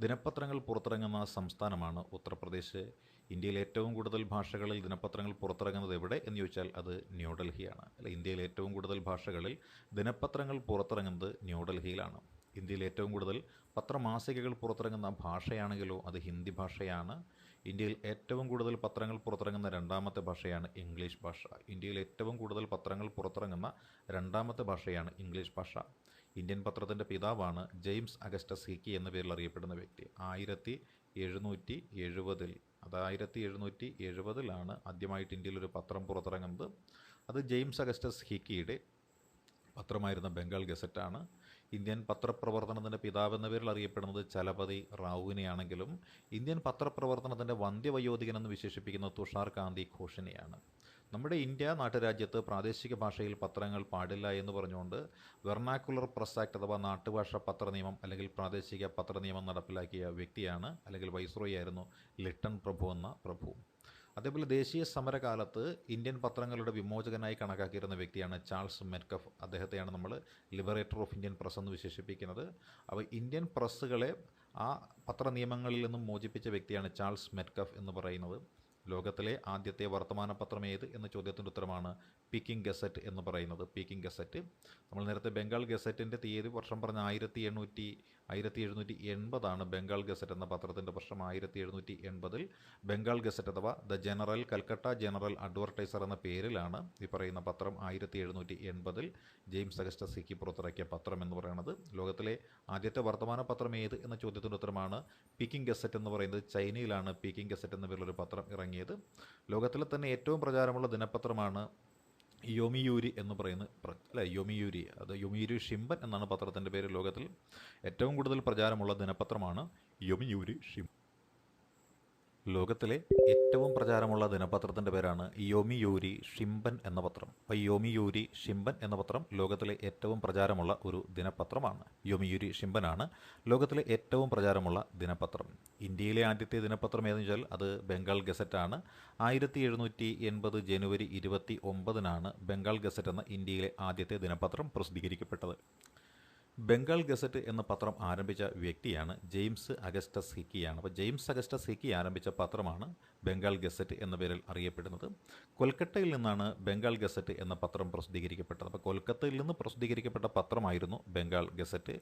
ദിനപത്രങ്ങൾ പുറത്തിറങ്ങുന്ന സംസ്ഥാനമാണ് ഉത്തർപ്രദേശ്. ഇന്ത്യയിൽ ഏറ്റവും കൂടുതൽ ഭാഷകളിൽ ദിനപത്രങ്ങൾ പുറത്തിറങ്ങുന്നത് എവിടെ എന്ന് ചോദിച്ചാൽ അത് ന്യൂഡൽഹിയാണ്. അല്ല, ഇന്ത്യയിൽ ഏറ്റവും കൂടുതൽ ഭാഷകളിൽ ദിനപത്രങ്ങൾ പുറത്തിറങ്ങുന്നത് ന്യൂഡൽഹിയിലാണ്. ഇന്ത്യയിൽ ഏറ്റവും കൂടുതൽ പത്രമാസികകൾ പുറത്തിറങ്ങുന്ന ഭാഷയാണെങ്കിലോ അത് ഹിന്ദി ഭാഷയാണ്. ഇന്ത്യയിൽ ഏറ്റവും കൂടുതൽ പത്രങ്ങൾ പുറത്തിറങ്ങുന്ന രണ്ടാമത്തെ ഭാഷയാണ് ഇംഗ്ലീഷ് ഭാഷ. ഇന്ത്യയിൽ ഏറ്റവും കൂടുതൽ പത്രങ്ങൾ പുറത്തിറങ്ങുന്ന രണ്ടാമത്തെ ഭാഷയാണ് ഇംഗ്ലീഷ് ഭാഷ. ഇന്ത്യൻ പത്രത്തിൻ്റെ പിതാവാണ് ജെയിംസ് അഗസ്റ്റസ് ഹിക്കി എന്ന പേരിൽ അറിയപ്പെടുന്ന വ്യക്തി. 1770 അത് 1770 ആദ്യമായിട്ട് ഇന്ത്യയിൽ ഒരു പത്രം പുറത്തിറങ്ങുന്നത്. അത് ജെയിംസ് അഗസ്റ്റസ് ഹിക്കിയുടെ പത്രമായിരുന്ന ബംഗാൾ ഗസറ്റാണ്. ഇന്ത്യൻ പത്രപ്രവർത്തനത്തിൻ്റെ പിതാവ് എന്ന പേരിൽ അറിയപ്പെടുന്നത് ചലപതി റാവുവിനെയാണെങ്കിലും ഇന്ത്യൻ പത്രപ്രവർത്തനത്തിൻ്റെ വന്ധ്യവയോധികൻ എന്ന് വിശേഷിപ്പിക്കുന്നത് തുഷാർ കാന്തി ഘോഷിനെയാണ്. നമ്മുടെ ഇന്ത്യ നാട്ടുരാജ്യത്ത് പ്രാദേശിക ഭാഷയിൽ പത്രങ്ങൾ പാടില്ല എന്ന് പറഞ്ഞുകൊണ്ട് വെർണാക്കുലർ പ്രസ് ആക്ട് അഥവാ നാട്ടുഭാഷ പത്ര നിയമം അല്ലെങ്കിൽ പ്രാദേശിക പത്ര നിയമം നടപ്പിലാക്കിയ വ്യക്തിയാണ്, അല്ലെങ്കിൽ വൈസ്രോയി ആയിരുന്നു ലിട്ടൺ പ്രഭു എന്ന പ്രഭു. അതേപോലെ ദേശീയ സമരകാലത്ത് ഇന്ത്യൻ പത്രങ്ങളുടെ വിമോചകനായി കണക്കാക്കിയിരുന്ന വ്യക്തിയാണ് ചാൾസ് മെറ്റ്കഫ്. അദ്ദേഹത്തെയാണ് നമ്മൾ ലിബറേറ്റർ ഓഫ് ഇന്ത്യൻ പ്രസ് എന്ന് വിശേഷിപ്പിക്കുന്നത്. അപ്പോൾ ഇന്ത്യൻ പ്രസ്സുകളെ ആ പത്ര നിയമങ്ങളിൽ നിന്നും മോചിപ്പിച്ച വ്യക്തിയാണ് ചാൾസ് മെറ്റ്കഫ് എന്ന് പറയുന്നത്. ലോകത്തിലെ ആദ്യത്തെ വർത്തമാന പത്രം ഏത് എന്ന ചോദ്യത്തിൻ്റെ ഉത്തരമാണ് പീക്കിംഗ് ഗസറ്റ് എന്ന് പറയുന്നത്. പീക്കിംഗ് ഗസറ്റ്, നമ്മൾ നേരത്തെ ബംഗാൾ ഗസറ്റിൻ്റെ തീയതി വർഷം പറഞ്ഞ 1780 ബംഗാൾ ഗസറ്റ് എന്ന പത്രത്തിൻ്റെ വർഷം. 1780 ബംഗാൾ ഗസറ്റ് അഥവാ the general Calcutta general advertiser എന്ന പേരിലാണ് ഈ പറയുന്ന പത്രം 1780 ജെയിംസ് അഗസ്റ്റസ് ഹിക്കി പുറത്തിറക്കിയ പത്രം എന്ന് പറയുന്നത്. ലോകത്തിലെ ആദ്യത്തെ വർത്തമാന പത്രം ഏത് എന്ന ചോദ്യത്തിൻ്റെ ഉത്തരമാണ് പീക്കിംഗ് ഗസറ്റ് എന്ന് പറയുന്നത്. ചൈനയിലാണ് പീക്കിംഗ് ഗസറ്റ് എന്ന പേരിലൊരു പത്രം ഇറങ്ങിയത്. ലോകത്തിലെ തന്നെ ഏറ്റവും പ്രചാരമുള്ള ദിനപത്രമാണ് യോമിയൂരി എന്ന് പറയുന്ന യോമിയൂരി, അത് യോമിയൂരി ഷിംബൻ എന്നാണ് പത്രത്തിൻ്റെ പേര്. ലോകത്തിൽ ഏറ്റവും കൂടുതൽ പ്രചാരമുള്ള ദിനപത്രമാണ് യോമിയൂരി ഷിംബൻ. ലോകത്തിലെ ഏറ്റവും പ്രചാരമുള്ള ദിനപത്രത്തിൻ്റെ പേരാണ് യോമിയൂരി ഷിംബൻ എന്ന പത്രം. അപ്പോൾ യോമിയൂരി ഷിംബൻ എന്ന പത്രം ലോകത്തിലെ ഏറ്റവും പ്രചാരമുള്ള ഒരു ദിനപത്രമാണ്. യോമിയൂരി ഷിംബനാണ് ലോകത്തിലെ ഏറ്റവും പ്രചാരമുള്ള ദിനപത്രം. ഇന്ത്യയിലെ ആദ്യത്തെ ദിനപത്രം ഏതെന്ന് വെച്ചാൽ അത് ബംഗാൾ ഗസറ്റാണ്. 1780 ജനുവരി 29 ബംഗാൾ ഗസറ്റ് എന്ന ഇന്ത്യയിലെ ആദ്യത്തെ ദിനപത്രം പ്രസിദ്ധീകരിക്കപ്പെട്ടത്. ബംഗാൾ ഗസറ്റ് എന്ന പത്രം ആരംഭിച്ച വ്യക്തിയാണ് ജെയിംസ് അഗസ്റ്റസ് ഹിക്കിയാണ്. അപ്പോൾ ജെയിംസ് അഗസ്റ്റസ് ഹിക്കി ആരംഭിച്ച പത്രമാണ് ബംഗാൾ ഗസറ്റ് എന്ന പേരിൽ അറിയപ്പെടുന്നത്. കൊൽക്കത്തയിൽ നിന്നാണ് ബംഗാൾ ഗസറ്റ് എന്ന പത്രം പ്രസിദ്ധീകരിക്കപ്പെട്ടത്. അപ്പോൾ കൊൽക്കത്തയിൽ നിന്ന് പ്രസിദ്ധീകരിക്കപ്പെട്ട പത്രമായിരുന്നു ബംഗാൾ ഗസറ്റ്.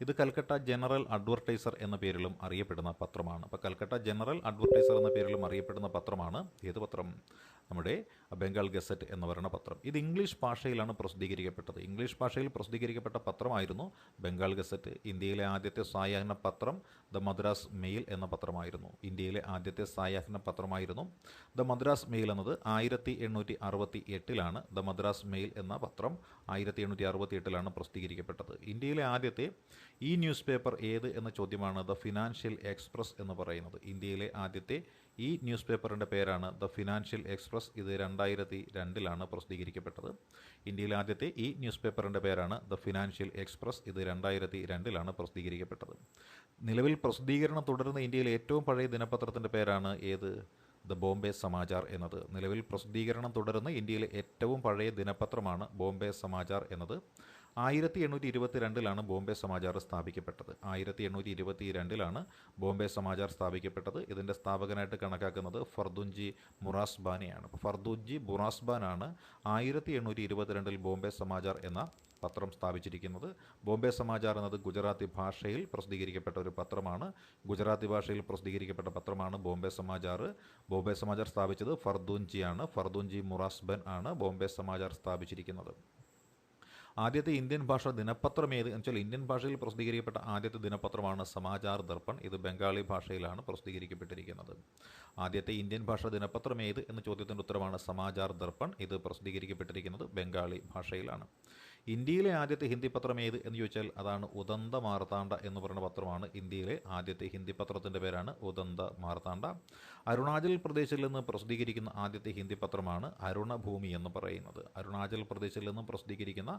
ഇത് കൽക്കട്ട ജനറൽ അഡ്വർടൈസർ എന്ന പേരിലും അറിയപ്പെടുന്ന പത്രമാണ്. അപ്പോൾ കൽക്കട്ട ജനറൽ അഡ്വർടൈസർ എന്ന പേരിലും അറിയപ്പെടുന്ന പത്രമാണ് ഏത് പത്രം? നമ്മുടെ ബംഗാൾ ഗസറ്റ് എന്ന് പറയുന്ന പത്രം. ഇത് ഇംഗ്ലീഷ് ഭാഷയിലാണ് പ്രസിദ്ധീകരിക്കപ്പെട്ടത്. ഇംഗ്ലീഷ് ഭാഷയിൽ പ്രസിദ്ധീകരിക്കപ്പെട്ട പത്രമായിരുന്നു ബംഗാൾ ഗസറ്റ്. ഇന്ത്യയിലെ ആദ്യത്തെ സായാഹ്ന പത്രം ദ മദ്രാസ് മെയിൽ എന്ന പത്രമായിരുന്നു. ഇന്ത്യയിലെ ആദ്യത്തെ സായാഹ്ന പത്രമായിരുന്നു ദ മദ്രാസ് മെയിൽ എന്നത്. 1868 ദ മദ്രാസ് മെയിൽ എന്ന പത്രം 1868 പ്രസിദ്ധീകരിക്കപ്പെട്ടത്. ഇന്ത്യയിലെ ആദ്യത്തെ ഈ ന്യൂസ് പേപ്പർ ഏത് എന്ന ചോദ്യമാണ് ദ ഫിനാൻഷ്യൽ എക്സ്പ്രസ് എന്ന് പറയുന്നത്. ഇന്ത്യയിലെ ആദ്യത്തെ ഈ ന്യൂസ് പേപ്പറിൻ്റെ പേരാണ് ദ ഫിനാൻഷ്യൽ എക്സ്പ്രസ്. ഇത് 2002 പ്രസിദ്ധീകരിക്കപ്പെട്ടത്. ഇന്ത്യയിലെ ആദ്യത്തെ ഈ ന്യൂസ് പേപ്പറിൻ്റെ പേരാണ് ദ ഫിനാൻഷ്യൽ എക്സ്പ്രസ്. ഇത് 2002 പ്രസിദ്ധീകരിക്കപ്പെട്ടത്. നിലവിൽ പ്രസിദ്ധീകരണം തുടരുന്ന ഇന്ത്യയിലെ ഏറ്റവും പഴയ ദിനപത്രത്തിൻ്റെ പേരാണ് ഏത്? ദ ബോംബെ സമാചാർ എന്നത്. നിലവിൽ പ്രസിദ്ധീകരണം തുടരുന്ന ഇന്ത്യയിലെ ഏറ്റവും പഴയ ദിനപത്രമാണ് ബോംബെ സമാചാർ എന്നത്. 1822 ബോംബെ സമാചാർ സ്ഥാപിക്കപ്പെട്ടത്. 1822 ബോംബെ സമാചാർ സ്ഥാപിക്കപ്പെട്ടത്. ഇതിൻ്റെ സ്ഥാപകനായിട്ട് കണക്കാക്കുന്നത് ഫർദുൻജി മുറാസ്ബാനെയാണ്. ഫർദുൻജി മുറാസ്ബാനാണ് 1822 ബോംബെ സമാചാർ എന്ന പത്രം സ്ഥാപിച്ചിരിക്കുന്നത്. ബോംബെ സമാചാർ എന്നത് ഗുജറാത്തി ഭാഷയിൽ പ്രസിദ്ധീകരിക്കപ്പെട്ട ഒരു പത്രമാണ്. ഗുജറാത്തി ഭാഷയിൽ പ്രസിദ്ധീകരിക്കപ്പെട്ട പത്രമാണ് ബോംബെ സമാചാർ. ബോംബെ സമാചാർ സ്ഥാപിച്ചത് ഫർദുൻജിയാണ്. ഫർദുൻജി മുറാസ്ബൻ ആണ് ബോംബെ സമാചാർ സ്ഥാപിച്ചിരിക്കുന്നത്. ആദ്യത്തെ ഇന്ത്യൻ ഭാഷ ദിനപത്രം ഏത് എന്ന് വെച്ചാൽ ഇന്ത്യൻ ഭാഷയിൽ പ്രസിദ്ധീകരിക്കപ്പെട്ട ആദ്യത്തെ ദിനപത്രമാണ് സമാചാർ ദർപ്പൺ. ഇത് ബംഗാളി ഭാഷയിലാണ് പ്രസിദ്ധീകരിക്കപ്പെട്ടിരിക്കുന്നത്. ആദ്യത്തെ ഇന്ത്യൻ ഭാഷ ദിനപത്രം ഏത് എന്ന ചോദ്യത്തിൻ്റെ ഉത്തരമാണ് സമാചാർ ദർപ്പൺ. ഇത് പ്രസിദ്ധീകരിക്കപ്പെട്ടിരിക്കുന്നത് ബംഗാളി ഭാഷയിലാണ്. ഇന്ത്യയിലെ ആദ്യത്തെ ഹിന്ദി പത്രം ഏത് എന്ന് ചോദിച്ചാൽ അതാണ് ഉദന്ത മാർത്താണ്ഡ എന്ന് പറയുന്ന പത്രമാണ് ഇന്ത്യയിലെ ആദ്യത്തെ ഹിന്ദി പത്രത്തിൻ്റെ പേരാണ് ഉദന്ത മാർത്താണ്ഡ. അരുണാചൽ പ്രദേശിൽ നിന്ന് പ്രസിദ്ധീകരിക്കുന്ന ആദ്യത്തെ ഹിന്ദി പത്രമാണ് അരുണഭൂമി എന്ന് പറയുന്നത്. അരുണാചൽ പ്രദേശിൽ നിന്ന് പ്രസിദ്ധീകരിക്കുന്ന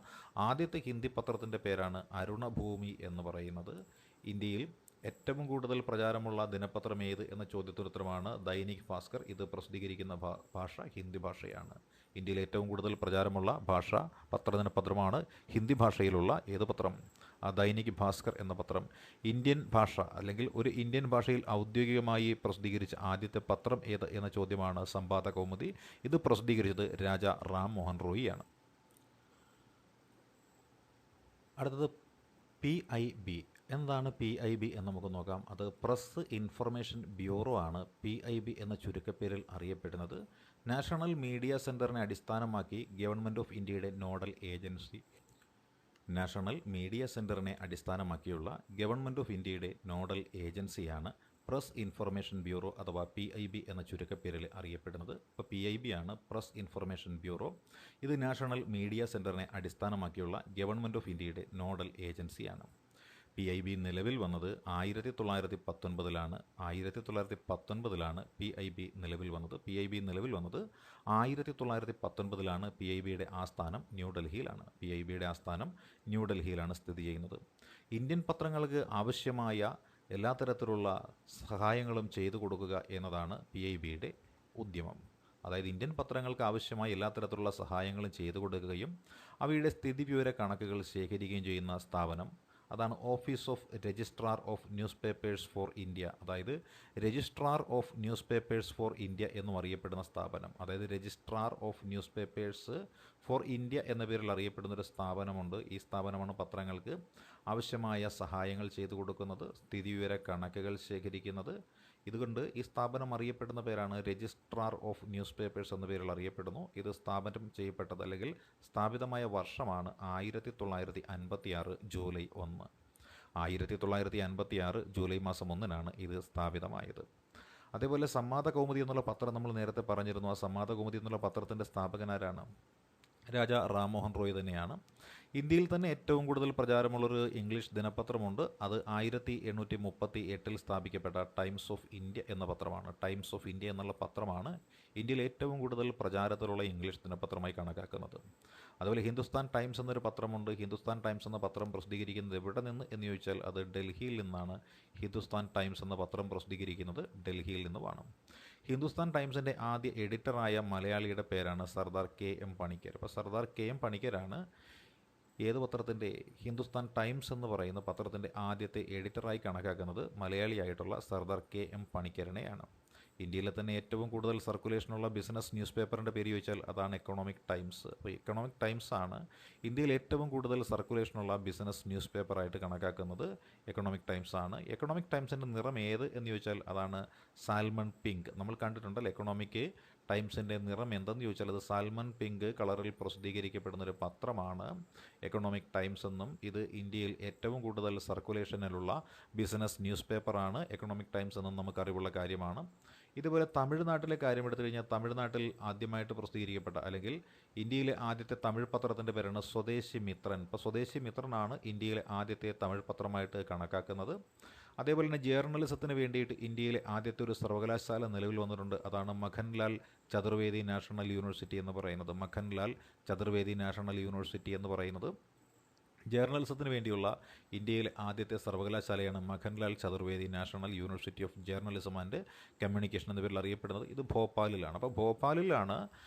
ആദ്യത്തെ ഹിന്ദി പത്രത്തിൻ്റെ പേരാണ് അരുണഭൂമി എന്ന് പറയുന്നത്. ഇന്ത്യയിൽ ഏറ്റവും കൂടുതൽ പ്രചാരമുള്ള ദിനപത്രം ഏത് എന്ന ചോദ്യത്തിന് ഉത്തരമാണ് ദൈനിക് ഭാസ്കർ. ഇത് പ്രസിദ്ധീകരിക്കുന്ന ഭാഷ ഹിന്ദി ഭാഷയാണ്. ഇന്ത്യയിൽ ഏറ്റവും കൂടുതൽ പ്രചാരമുള്ള ഭാഷ ദിനപത്രമാണ് ഹിന്ദി ഭാഷയിലുള്ള ഏത് പത്രം? ദൈനിക് ഭാസ്കർ എന്ന പത്രം. ഇന്ത്യൻ ഭാഷ അല്ലെങ്കിൽ ഒരു ഇന്ത്യൻ ഭാഷയിൽ ഔദ്യോഗികമായി പ്രസിദ്ധീകരിച്ച ആദ്യത്തെ പത്രം ഏത് എന്ന ചോദ്യമാണ് സംവാദ കൗമുദി. ഇത് പ്രസിദ്ധീകരിച്ചത് രാജ റാം മോഹൻ റോയിയാണ്. അടുത്തത് PIB. എന്താണ് PIB എന്ന് നമുക്ക് നോക്കാം. അത് പ്രസ് ഇൻഫർമേഷൻ ബ്യൂറോ ആണ് PIB എന്ന ചുരുക്കപ്പേരിൽ അറിയപ്പെടുന്നത്. നാഷണൽ മീഡിയ സെൻറ്ററിനെ അടിസ്ഥാനമാക്കി ഗവൺമെൻറ് ഓഫ് ഇന്ത്യയുടെ നോഡൽ ഏജൻസി. നാഷണൽ മീഡിയ സെൻറ്ററിനെ അടിസ്ഥാനമാക്കിയുള്ള ഗവൺമെൻറ് ഓഫ് ഇന്ത്യയുടെ നോഡൽ ഏജൻസിയാണ് പ്രസ് ഇൻഫർമേഷൻ ബ്യൂറോ അഥവാ PIB എന്ന ചുരുക്കപ്പേരിൽ അറിയപ്പെടുന്നത്. ഇപ്പോൾ PIB ആണ് പ്രസ് ഇൻഫർമേഷൻ ബ്യൂറോ. ഇത് നാഷണൽ മീഡിയ സെൻറ്ററിനെ അടിസ്ഥാനമാക്കിയുള്ള ഗവൺമെൻറ് ഓഫ് ഇന്ത്യയുടെ നോഡൽ ഏജൻസിയാണ്. PIB നിലവിൽ വന്നത് 1919 1919 PIB നിലവിൽ വന്നത്. PIB നിലവിൽ വന്നത് 1919 PIBയുടെ ആസ്ഥാനം ന്യൂഡൽഹിയിലാണ്. PIBയുടെ ആസ്ഥാനം ന്യൂഡൽഹിയിലാണ് സ്ഥിതി ചെയ്യുന്നത്. ഇന്ത്യൻ പത്രങ്ങൾക്ക് ആവശ്യമായ എല്ലാ തരത്തിലുള്ള സഹായങ്ങളും ചെയ്തു കൊടുക്കുക എന്നതാണ് PIBയുടെ ഉദ്യമം. അതായത് ഇന്ത്യൻ പത്രങ്ങൾക്ക് ആവശ്യമായ എല്ലാ തരത്തിലുള്ള സഹായങ്ങളും ചെയ്തു കൊടുക്കുകയും അവയുടെ സ്ഥിതിവിവര കണക്കുകൾ ശേഖരിക്കുകയും ചെയ്യുന്ന സ്ഥാപനം അതാണ് office of registrar of newspapers for India. അതായത് registrar of newspapers for India എന്നും അറിയപ്പെടുന്ന സ്ഥാപനം. അതായത് registrar of newspapers for India എന്ന പേരിൽ അറിയപ്പെടുന്നൊരു സ്ഥാപനമുണ്ട്. ഈ സ്ഥാപനമാണ് പത്രങ്ങൾക്ക് ആവശ്യമായ സഹായങ്ങൾ ചെയ്തു കൊടുക്കുന്നത്, സ്ഥിതിവിവര കണക്കുകൾ ശേഖരിക്കുന്നത്. ഇതുകൊണ്ട് ഈ സ്ഥാപനം അറിയപ്പെടുന്ന പേരാണ് രജിസ്ട്രാർ ഓഫ് ന്യൂസ് പേപ്പേഴ്സ് എന്ന പേരിൽ അറിയപ്പെടുന്നു. ഇത് സ്ഥാപനം ചെയ്യപ്പെട്ടത് അല്ലെങ്കിൽ സ്ഥാപിതമായ വർഷമാണ് 1956 ജൂലൈ 1. 1956 ജൂലൈ മാസം 1 ഇത് സ്ഥാപിതമായത്. അതേപോലെ സംവാദ കൗമുദി എന്നുള്ള പത്രം നമ്മൾ നേരത്തെ പറഞ്ഞിരുന്നു. ആ സംവാദ കൗമുദി എന്നുള്ള പത്രത്തിൻ്റെ സ്ഥാപകനാരാണ്? രാജ റാം മോഹൻ റോയ് തന്നെയാണ്. ഇന്ത്യയിൽ തന്നെ ഏറ്റവും കൂടുതൽ പ്രചാരമുള്ളൊരു ഇംഗ്ലീഷ് ദിനപത്രമുണ്ട്. അത് 1838 സ്ഥാപിക്കപ്പെട്ട ടൈംസ് ഓഫ് ഇന്ത്യ എന്ന പത്രമാണ്. ടൈംസ് ഓഫ് ഇന്ത്യ എന്നുള്ള പത്രമാണ് ഇന്ത്യയിൽ ഏറ്റവും കൂടുതൽ പ്രചാരത്തിലുള്ള ഇംഗ്ലീഷ് ദിനപത്രമായി കണക്കാക്കുന്നത്. അതുപോലെ ഹിന്ദുസ്ഥാൻ ടൈംസ് എന്നൊരു പത്രമുണ്ട്. ഹിന്ദുസ്ഥാൻ ടൈംസ് എന്ന പത്രം പ്രസിദ്ധീകരിക്കുന്നത് എവിടെ നിന്ന് എന്ന് ചോദിച്ചാൽ അത് ഡൽഹിയിൽ നിന്നാണ്. ഹിന്ദുസ്ഥാൻ ടൈംസ് എന്ന പത്രം പ്രസിദ്ധീകരിക്കുന്നത് ഡൽഹിയിൽ നിന്നുമാണ്. ഹിന്ദുസ്ഥാൻ ടൈംസിൻ്റെ ആദ്യ എഡിറ്ററായ മലയാളിയുടെ പേരാണ് സർദാർ KM പണിക്കർ. അപ്പോൾ സർദാർ KM പണിക്കരാണ് ഏത് പത്രത്തിൻ്റെ? ഹിന്ദുസ്ഥാൻ ടൈംസ് എന്ന് പറയുന്ന പത്രത്തിൻ്റെ ആദ്യത്തെ എഡിറ്ററായി കണക്കാക്കുന്നത് മലയാളിയായിട്ടുള്ള സർദാർ KM പണിക്കരനെയാണ്. ഇന്ത്യയിലെ തന്നെ ഏറ്റവും കൂടുതൽ സർക്കുലേഷനുള്ള ബിസിനസ് ന്യൂസ് പേപ്പറിൻ്റെ പേര് ചോദിച്ചാൽ അതാണ് എക്കണോമിക് ടൈംസ്. അപ്പോൾ എക്കണോമിക് ടൈംസ് ആണ് ഇന്ത്യയിൽ ഏറ്റവും കൂടുതൽ സർക്കുലേഷനുള്ള ബിസിനസ് ന്യൂസ് പേപ്പറായിട്ട് കണക്കാക്കുന്നത്. എക്കണോമിക് ടൈംസ് ആണ്. എക്കണോമിക് ടൈംസിൻ്റെ നിറം ഏത് എന്ന് ചോദിച്ചാൽ അതാണ് സാൽമൺ പിങ്ക്. നമ്മൾ കണ്ടിട്ടുണ്ടല്ലോ എക്കണോമിക് ടൈംസിൻ്റെ നിറം എന്തെന്ന് ചോദിച്ചാൽ അത് സാൽമൺ പിങ്ക് കളറിൽ പ്രസിദ്ധീകരിക്കപ്പെടുന്നൊരു പത്രമാണ് എക്കണോമിക് ടൈംസ് എന്നും. ഇത് ഇന്ത്യയിൽ ഏറ്റവും കൂടുതൽ സർക്കുലേഷനിലുള്ള ബിസിനസ് ന്യൂസ് പേപ്പറാണ് എക്കണോമിക് ടൈംസ് എന്നും നമുക്കറിവുള്ള കാര്യമാണ്. ഇതുപോലെ തമിഴ്നാട്ടിലെ കാര്യം എടുത്തു കഴിഞ്ഞാൽ തമിഴ്നാട്ടിൽ ആദ്യമായിട്ട് പ്രസിദ്ധീകരിക്കപ്പെട്ട അല്ലെങ്കിൽ ഇന്ത്യയിലെ ആദ്യത്തെ തമിഴ് പത്രത്തിൻ്റെ പേരാണ് സ്വദേശി മിത്രൻ. ഇപ്പോൾ സ്വദേശി മിത്രനാണ് ഇന്ത്യയിലെ ആദ്യത്തെ തമിഴ് പത്രമായിട്ട് കണക്കാക്കുന്നത്. അതേപോലെ തന്നെ ജേർണലിസത്തിന് വേണ്ടിയിട്ട് ഇന്ത്യയിലെ ആദ്യത്തെ ഒരു സർവകലാശാല നിലവിൽ വന്നിട്ടുണ്ട്. അതാണ് മഖൻലാൽ ചതുർവേദി നാഷണൽ യൂണിവേഴ്സിറ്റി എന്ന് പറയുന്നത്. മഖൻലാൽ ചതുർവേദി നാഷണൽ യൂണിവേഴ്സിറ്റി എന്ന് പറയുന്നത് ജേർണലിസത്തിന് വേണ്ടിയുള്ള ഇന്ത്യയിലെ ആദ്യത്തെ സർവകലാശാലയാണ് Makhanlal Chaturvedi national university of journalism and communication എന്ന പേരിൽ അറിയപ്പെടുന്നത്. ഇത് ഭോപ്പാലിലാണ്. അപ്പോൾ ഭോപ്പാലിലാണ്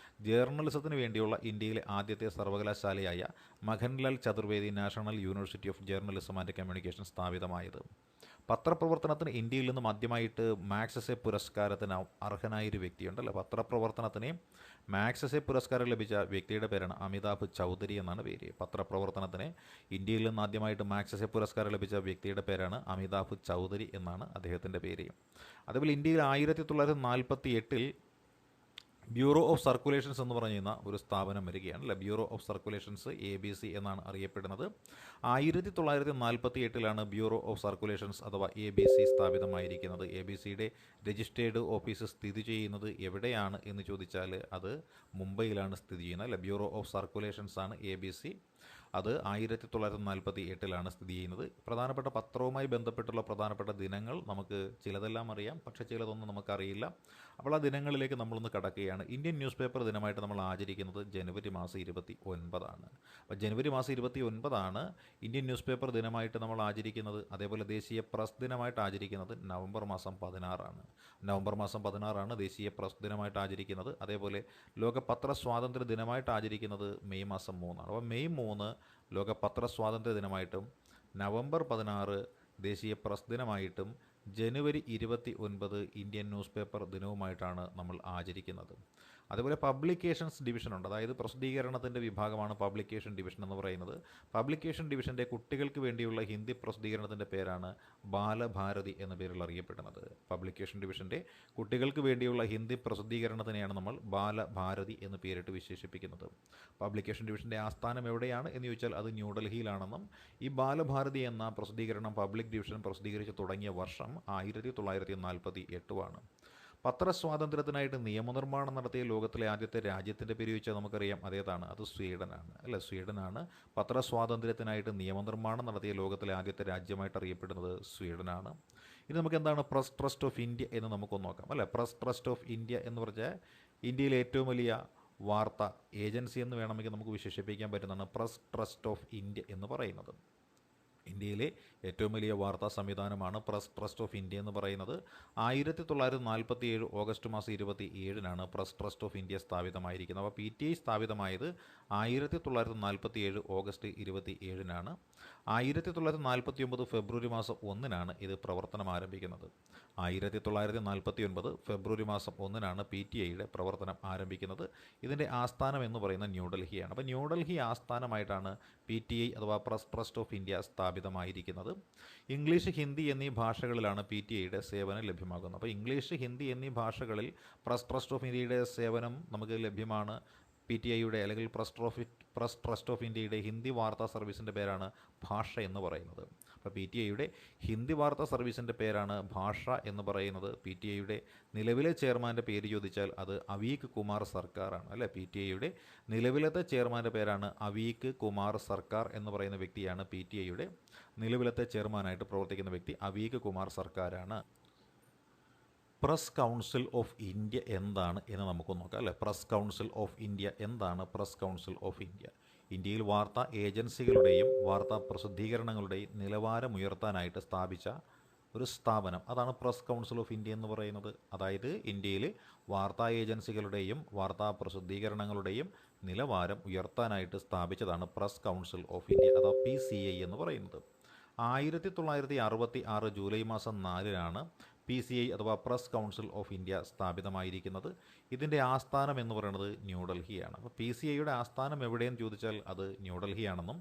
ജേർണലിസത്തിന് വേണ്ടിയുള്ള ഇന്ത്യയിലെ ആദ്യത്തെ സർവകലാശാലയായ Makhanlal Chaturvedi national university of journalism and communication സ്ഥാപിതമായത്. പത്രപ്രവർത്തനത്തിന് ഇന്ത്യയിൽ നിന്നും ആദ്യമായിട്ട് മാഗ്സസെ പുരസ്കാരത്തിന് അർഹനായൊരു വ്യക്തിയുണ്ടല്ലോ. പത്രപ്രവർത്തനത്തിന് മാഗ്സസെ പുരസ്കാരം ലഭിച്ച വ്യക്തിയുടെ പേരാണ് അമിതാഭ് ചൗധരി എന്നാണ് പേര്. പത്രപ്രവർത്തനത്തിന് ഇന്ത്യയിൽ നിന്ന് ആദ്യമായിട്ട് മാഗ്സസെ പുരസ്കാരം ലഭിച്ച വ്യക്തിയുടെ പേരാണ് അമിതാഭ് ചൗധരി എന്നാണ് അദ്ദേഹത്തിൻ്റെ പേര്. അതുപോലെ ഇന്ത്യയിൽ 1948 ബ്യൂറോ ഓഫ് സർക്കുലേഷൻസ് എന്ന് പറയുന്ന ഒരു സ്ഥാപനം വരികയാണ് അല്ലേ. ബ്യൂറോ ഓഫ് സർക്കുലേഷൻസ് ABC എന്നാണ് അറിയപ്പെടുന്നത്. 1948 ബ്യൂറോ ഓഫ് സർക്കുലേഷൻസ് അഥവാ ABC സ്ഥാപിതമായിരിക്കുന്നത്. ABCയുടെ രജിസ്റ്റേർഡ് ഓഫീസ് സ്ഥിതി ചെയ്യുന്നത് എവിടെയാണ് എന്ന് ചോദിച്ചാൽ അത് മുംബൈയിലാണ് സ്ഥിതി ചെയ്യുന്നത് അല്ലേ. ബ്യൂറോ ഓഫ് സർക്കുലേഷൻസ് ആണ് ABC. അത് 1948 സ്ഥിതി ചെയ്യുന്നത്. പ്രധാനപ്പെട്ട പത്രവുമായി ബന്ധപ്പെട്ടുള്ള പ്രധാനപ്പെട്ട ദിനങ്ങൾ നമുക്ക് ചിലതെല്ലാം അറിയാം, പക്ഷേ ചിലതൊന്നും നമുക്കറിയില്ല. അപ്പോൾ ആ ദിനങ്ങളിലേക്ക് നമ്മളൊന്ന് കടക്കുകയാണ്. ഇന്ത്യൻ ന്യൂസ് പേപ്പർ ദിനമായിട്ട് നമ്മൾ ആചരിക്കുന്നത് ജനുവരി മാസം 29 അപ്പോൾ ജനുവരി മാസം 29 ഇന്ത്യൻ ന്യൂസ് പേപ്പർ ദിനമായിട്ട് നമ്മൾ ആചരിക്കുന്നത്. അതേപോലെ ദേശീയ പ്രസ് ദിനമായിട്ട് ആചരിക്കുന്നത് നവംബർ മാസം 16 നവംബർ മാസം 16 ദേശീയ പ്രസ് ദിനമായിട്ട് ആചരിക്കുന്നത്. അതേപോലെ ലോക പത്ര സ്വാതന്ത്ര്യ ദിനമായിട്ട് ആചരിക്കുന്നത് മെയ് മാസം 3 അപ്പോൾ മെയ് 3 ലോക പത്ര സ്വാതന്ത്ര്യ ദിനമായിട്ടും നവംബർ 16 ദേശീയ പ്രസ് ദിനമായിട്ടും ജനുവരി 29 ഇന്ത്യൻ ന്യൂസ് പേപ്പർ ദിനവുമായിട്ടാണ് നമ്മൾ ആചരിക്കുന്നത്. അതുപോലെ പബ്ലിക്കേഷൻസ് ഡിവിഷനുണ്ട്, അതായത് പ്രസിദ്ധീകരണത്തിൻ്റെ വിഭാഗമാണ് പബ്ലിക്കേഷൻ ഡിവിഷൻ എന്ന് പറയുന്നത്. പബ്ലിക്കേഷൻ ഡിവിഷൻ്റെ കുട്ടികൾക്ക് വേണ്ടിയുള്ള ഹിന്ദി പ്രസിദ്ധീകരണത്തിൻ്റെ പേരാണ് ബാലഭാരതി എന്ന പേരിൽ അറിയപ്പെടുന്നത്. പബ്ലിക്കേഷൻ ഡിവിഷൻ്റെ കുട്ടികൾക്ക് വേണ്ടിയുള്ള ഹിന്ദി പ്രസിദ്ധീകരണത്തിനെയാണ് നമ്മൾ ബാലഭാരതി എന്ന് പേരിട്ട് വിശേഷിപ്പിക്കുന്നത്. പബ്ലിക്കേഷൻ ഡിവിഷൻ്റെ ആസ്ഥാനം എവിടെയാണ് എന്ന് ചോദിച്ചാൽ അത് ന്യൂഡൽഹിയിലാണെന്നും ഈ ബാലഭാരതി എന്ന പ്രസിദ്ധീകരണം പബ്ലിക് ഡിവിഷൻ പ്രസിദ്ധീകരിച്ച് തുടങ്ങിയ വർഷം 1948 പത്രസ്വാതന്ത്ര്യത്തിനായിട്ട് നിയമനിർമ്മാണം നടത്തിയ ലോകത്തിലെ ആദ്യത്തെ രാജ്യത്തിൻ്റെ പേര് ചോദിച്ചാൽ നമുക്കറിയാം അതേതാണ്, അത് സ്വീഡനാണ് അല്ലേ. സ്വീഡനാണ് പത്രസ്വാതന്ത്ര്യത്തിനായിട്ട് നിയമനിർമ്മാണം നടത്തിയ ലോകത്തിലെ ആദ്യത്തെ രാജ്യമായിട്ട് അറിയപ്പെടുന്നത് സ്വീഡനാണ്. ഇനി നമുക്ക് എന്താണ് പ്രസ് ട്രസ്റ്റ് ഓഫ് ഇന്ത്യ എന്ന് നമുക്കൊന്ന് നോക്കാം അല്ലേ. പ്രസ് ട്രസ്റ്റ് ഓഫ് ഇന്ത്യ എന്ന് പറഞ്ഞാൽ ഇന്ത്യയിലെ ഏറ്റവും വലിയ വാർത്താ ഏജൻസി എന്ന് വേണമെങ്കിൽ നമുക്ക് വിശേഷിപ്പിക്കാൻ പറ്റുന്നതാണ് പ്രസ് ട്രസ്റ്റ് ഓഫ് ഇന്ത്യ എന്ന് പറയുന്നത്. ഇന്ത്യയിലെ ഏറ്റവും വലിയ വാർത്താ സംവിധാനമാണ് പ്രസ് ട്രസ്റ്റ് ഓഫ് ഇന്ത്യ എന്ന് പറയുന്നത്. 1947 ഓഗസ്റ്റ് മാസം 27 പ്രസ് ട്രസ്റ്റ് ഓഫ് ഇന്ത്യ സ്ഥാപിതമായിരിക്കുന്നത്. അപ്പോൾ PTI സ്ഥാപിതമായത് 1947 ഓഗസ്റ്റ് 27 1949 ഫെബ്രുവരി മാസം 1 ഇത് പ്രവർത്തനം ആരംഭിക്കുന്നത്. 1949 ഫെബ്രുവരി മാസം 1 PTIയുടെ പ്രവർത്തനം ആരംഭിക്കുന്നത്. ഇതിൻ്റെ ആസ്ഥാനം എന്ന് പറയുന്നത് ന്യൂഡൽഹിയാണ്. അപ്പോൾ ന്യൂഡൽഹി ആസ്ഥാനമായിട്ടാണ് PTI അഥവാ പ്രസ് ട്രസ്റ്റ് ഓഫ് ഇന്ത്യ സ്ഥാപിതമായിരിക്കുന്നത്. ഇംഗ്ലീഷ്, ഹിന്ദി എന്നീ ഭാഷകളിലാണ് PTIയുടെ സേവനം ലഭ്യമാകുന്നത്. അപ്പോൾ ഇംഗ്ലീഷ്, ഹിന്ദി എന്നീ ഭാഷകളിൽ പ്രസ് ട്രസ്റ്റ് ഓഫ് ഇന്ത്യയുടെ സേവനം നമുക്ക് ലഭ്യമാണ്. PTIയുടെ അല്ലെങ്കിൽ പ്രസ് ട്രസ്റ്റ് ഓഫ് ഇന്ത്യയുടെ ഹിന്ദി വാർത്താ സർവീസിൻ്റെ പേരാണ് ഭാഷ എന്ന് പറയുന്നത്. അപ്പോൾ PTIയുടെ ഹിന്ദി വാർത്താ സർവീസിൻ്റെ പേരാണ് ഭാഷ എന്ന് പറയുന്നത്. PTIയുടെ നിലവിലെ ചെയർമാൻ്റെ പേര് ചോദിച്ചാൽ അത് അവീക് കുമാർ സർക്കാരാണ് അല്ലേ. PTIയുടെ നിലവിലത്തെ ചെയർമാൻ്റെ പേരാണ് അവീക് കുമാർ സർക്കാർ എന്ന് പറയുന്ന വ്യക്തിയാണ് PTIയുടെ നിലവിലത്തെ ചെയർമാനായിട്ട് പ്രവർത്തിക്കുന്ന വ്യക്തി അവീക് കുമാർ സർക്കാരാണ്. പ്രസ് കൗൺസിൽ ഓഫ് ഇന്ത്യ എന്താണ് എന്ന് നമുക്ക് നോക്കാം അല്ലേ. പ്രസ് കൗൺസിൽ ഓഫ് ഇന്ത്യ എന്താണ്? പ്രസ് കൗൺസിൽ ഓഫ് ഇന്ത്യ ഇന്ത്യയിൽ വാർത്താ ഏജൻസികളുടെയും വാർത്താ പ്രസിദ്ധീകരണങ്ങളുടെയും നിലവാരം ഉയർത്താനായിട്ട് സ്ഥാപിച്ച ഒരു സ്ഥാപനം, അതാണ് പ്രസ് കൗൺസിൽ ഓഫ് ഇന്ത്യ എന്ന് പറയുന്നത്. അതായത് ഇന്ത്യയിൽ വാർത്താ ഏജൻസികളുടെയും വാർത്താ പ്രസിദ്ധീകരണങ്ങളുടെയും നിലവാരം ഉയർത്താനായിട്ട് സ്ഥാപിച്ചതാണ് പ്രസ് കൗൺസിൽ ഓഫ് ഇന്ത്യ അഥവാ PCI എന്ന് പറയുന്നത്. 1966 ജൂലൈ മാസം 4 PCI അഥവാ പ്രസ് കൗൺസിൽ ഓഫ് ഇന്ത്യ സ്ഥാപിതമായിരിക്കുന്നത്. ഇതിൻ്റെ ആസ്ഥാനം എന്ന് പറയുന്നത് ന്യൂഡൽഹിയാണ്. അപ്പോൾ PCIയുടെ ആസ്ഥാനം എവിടെയെന്ന് ചോദിച്ചാൽ അത് ന്യൂഡൽഹിയാണെന്നും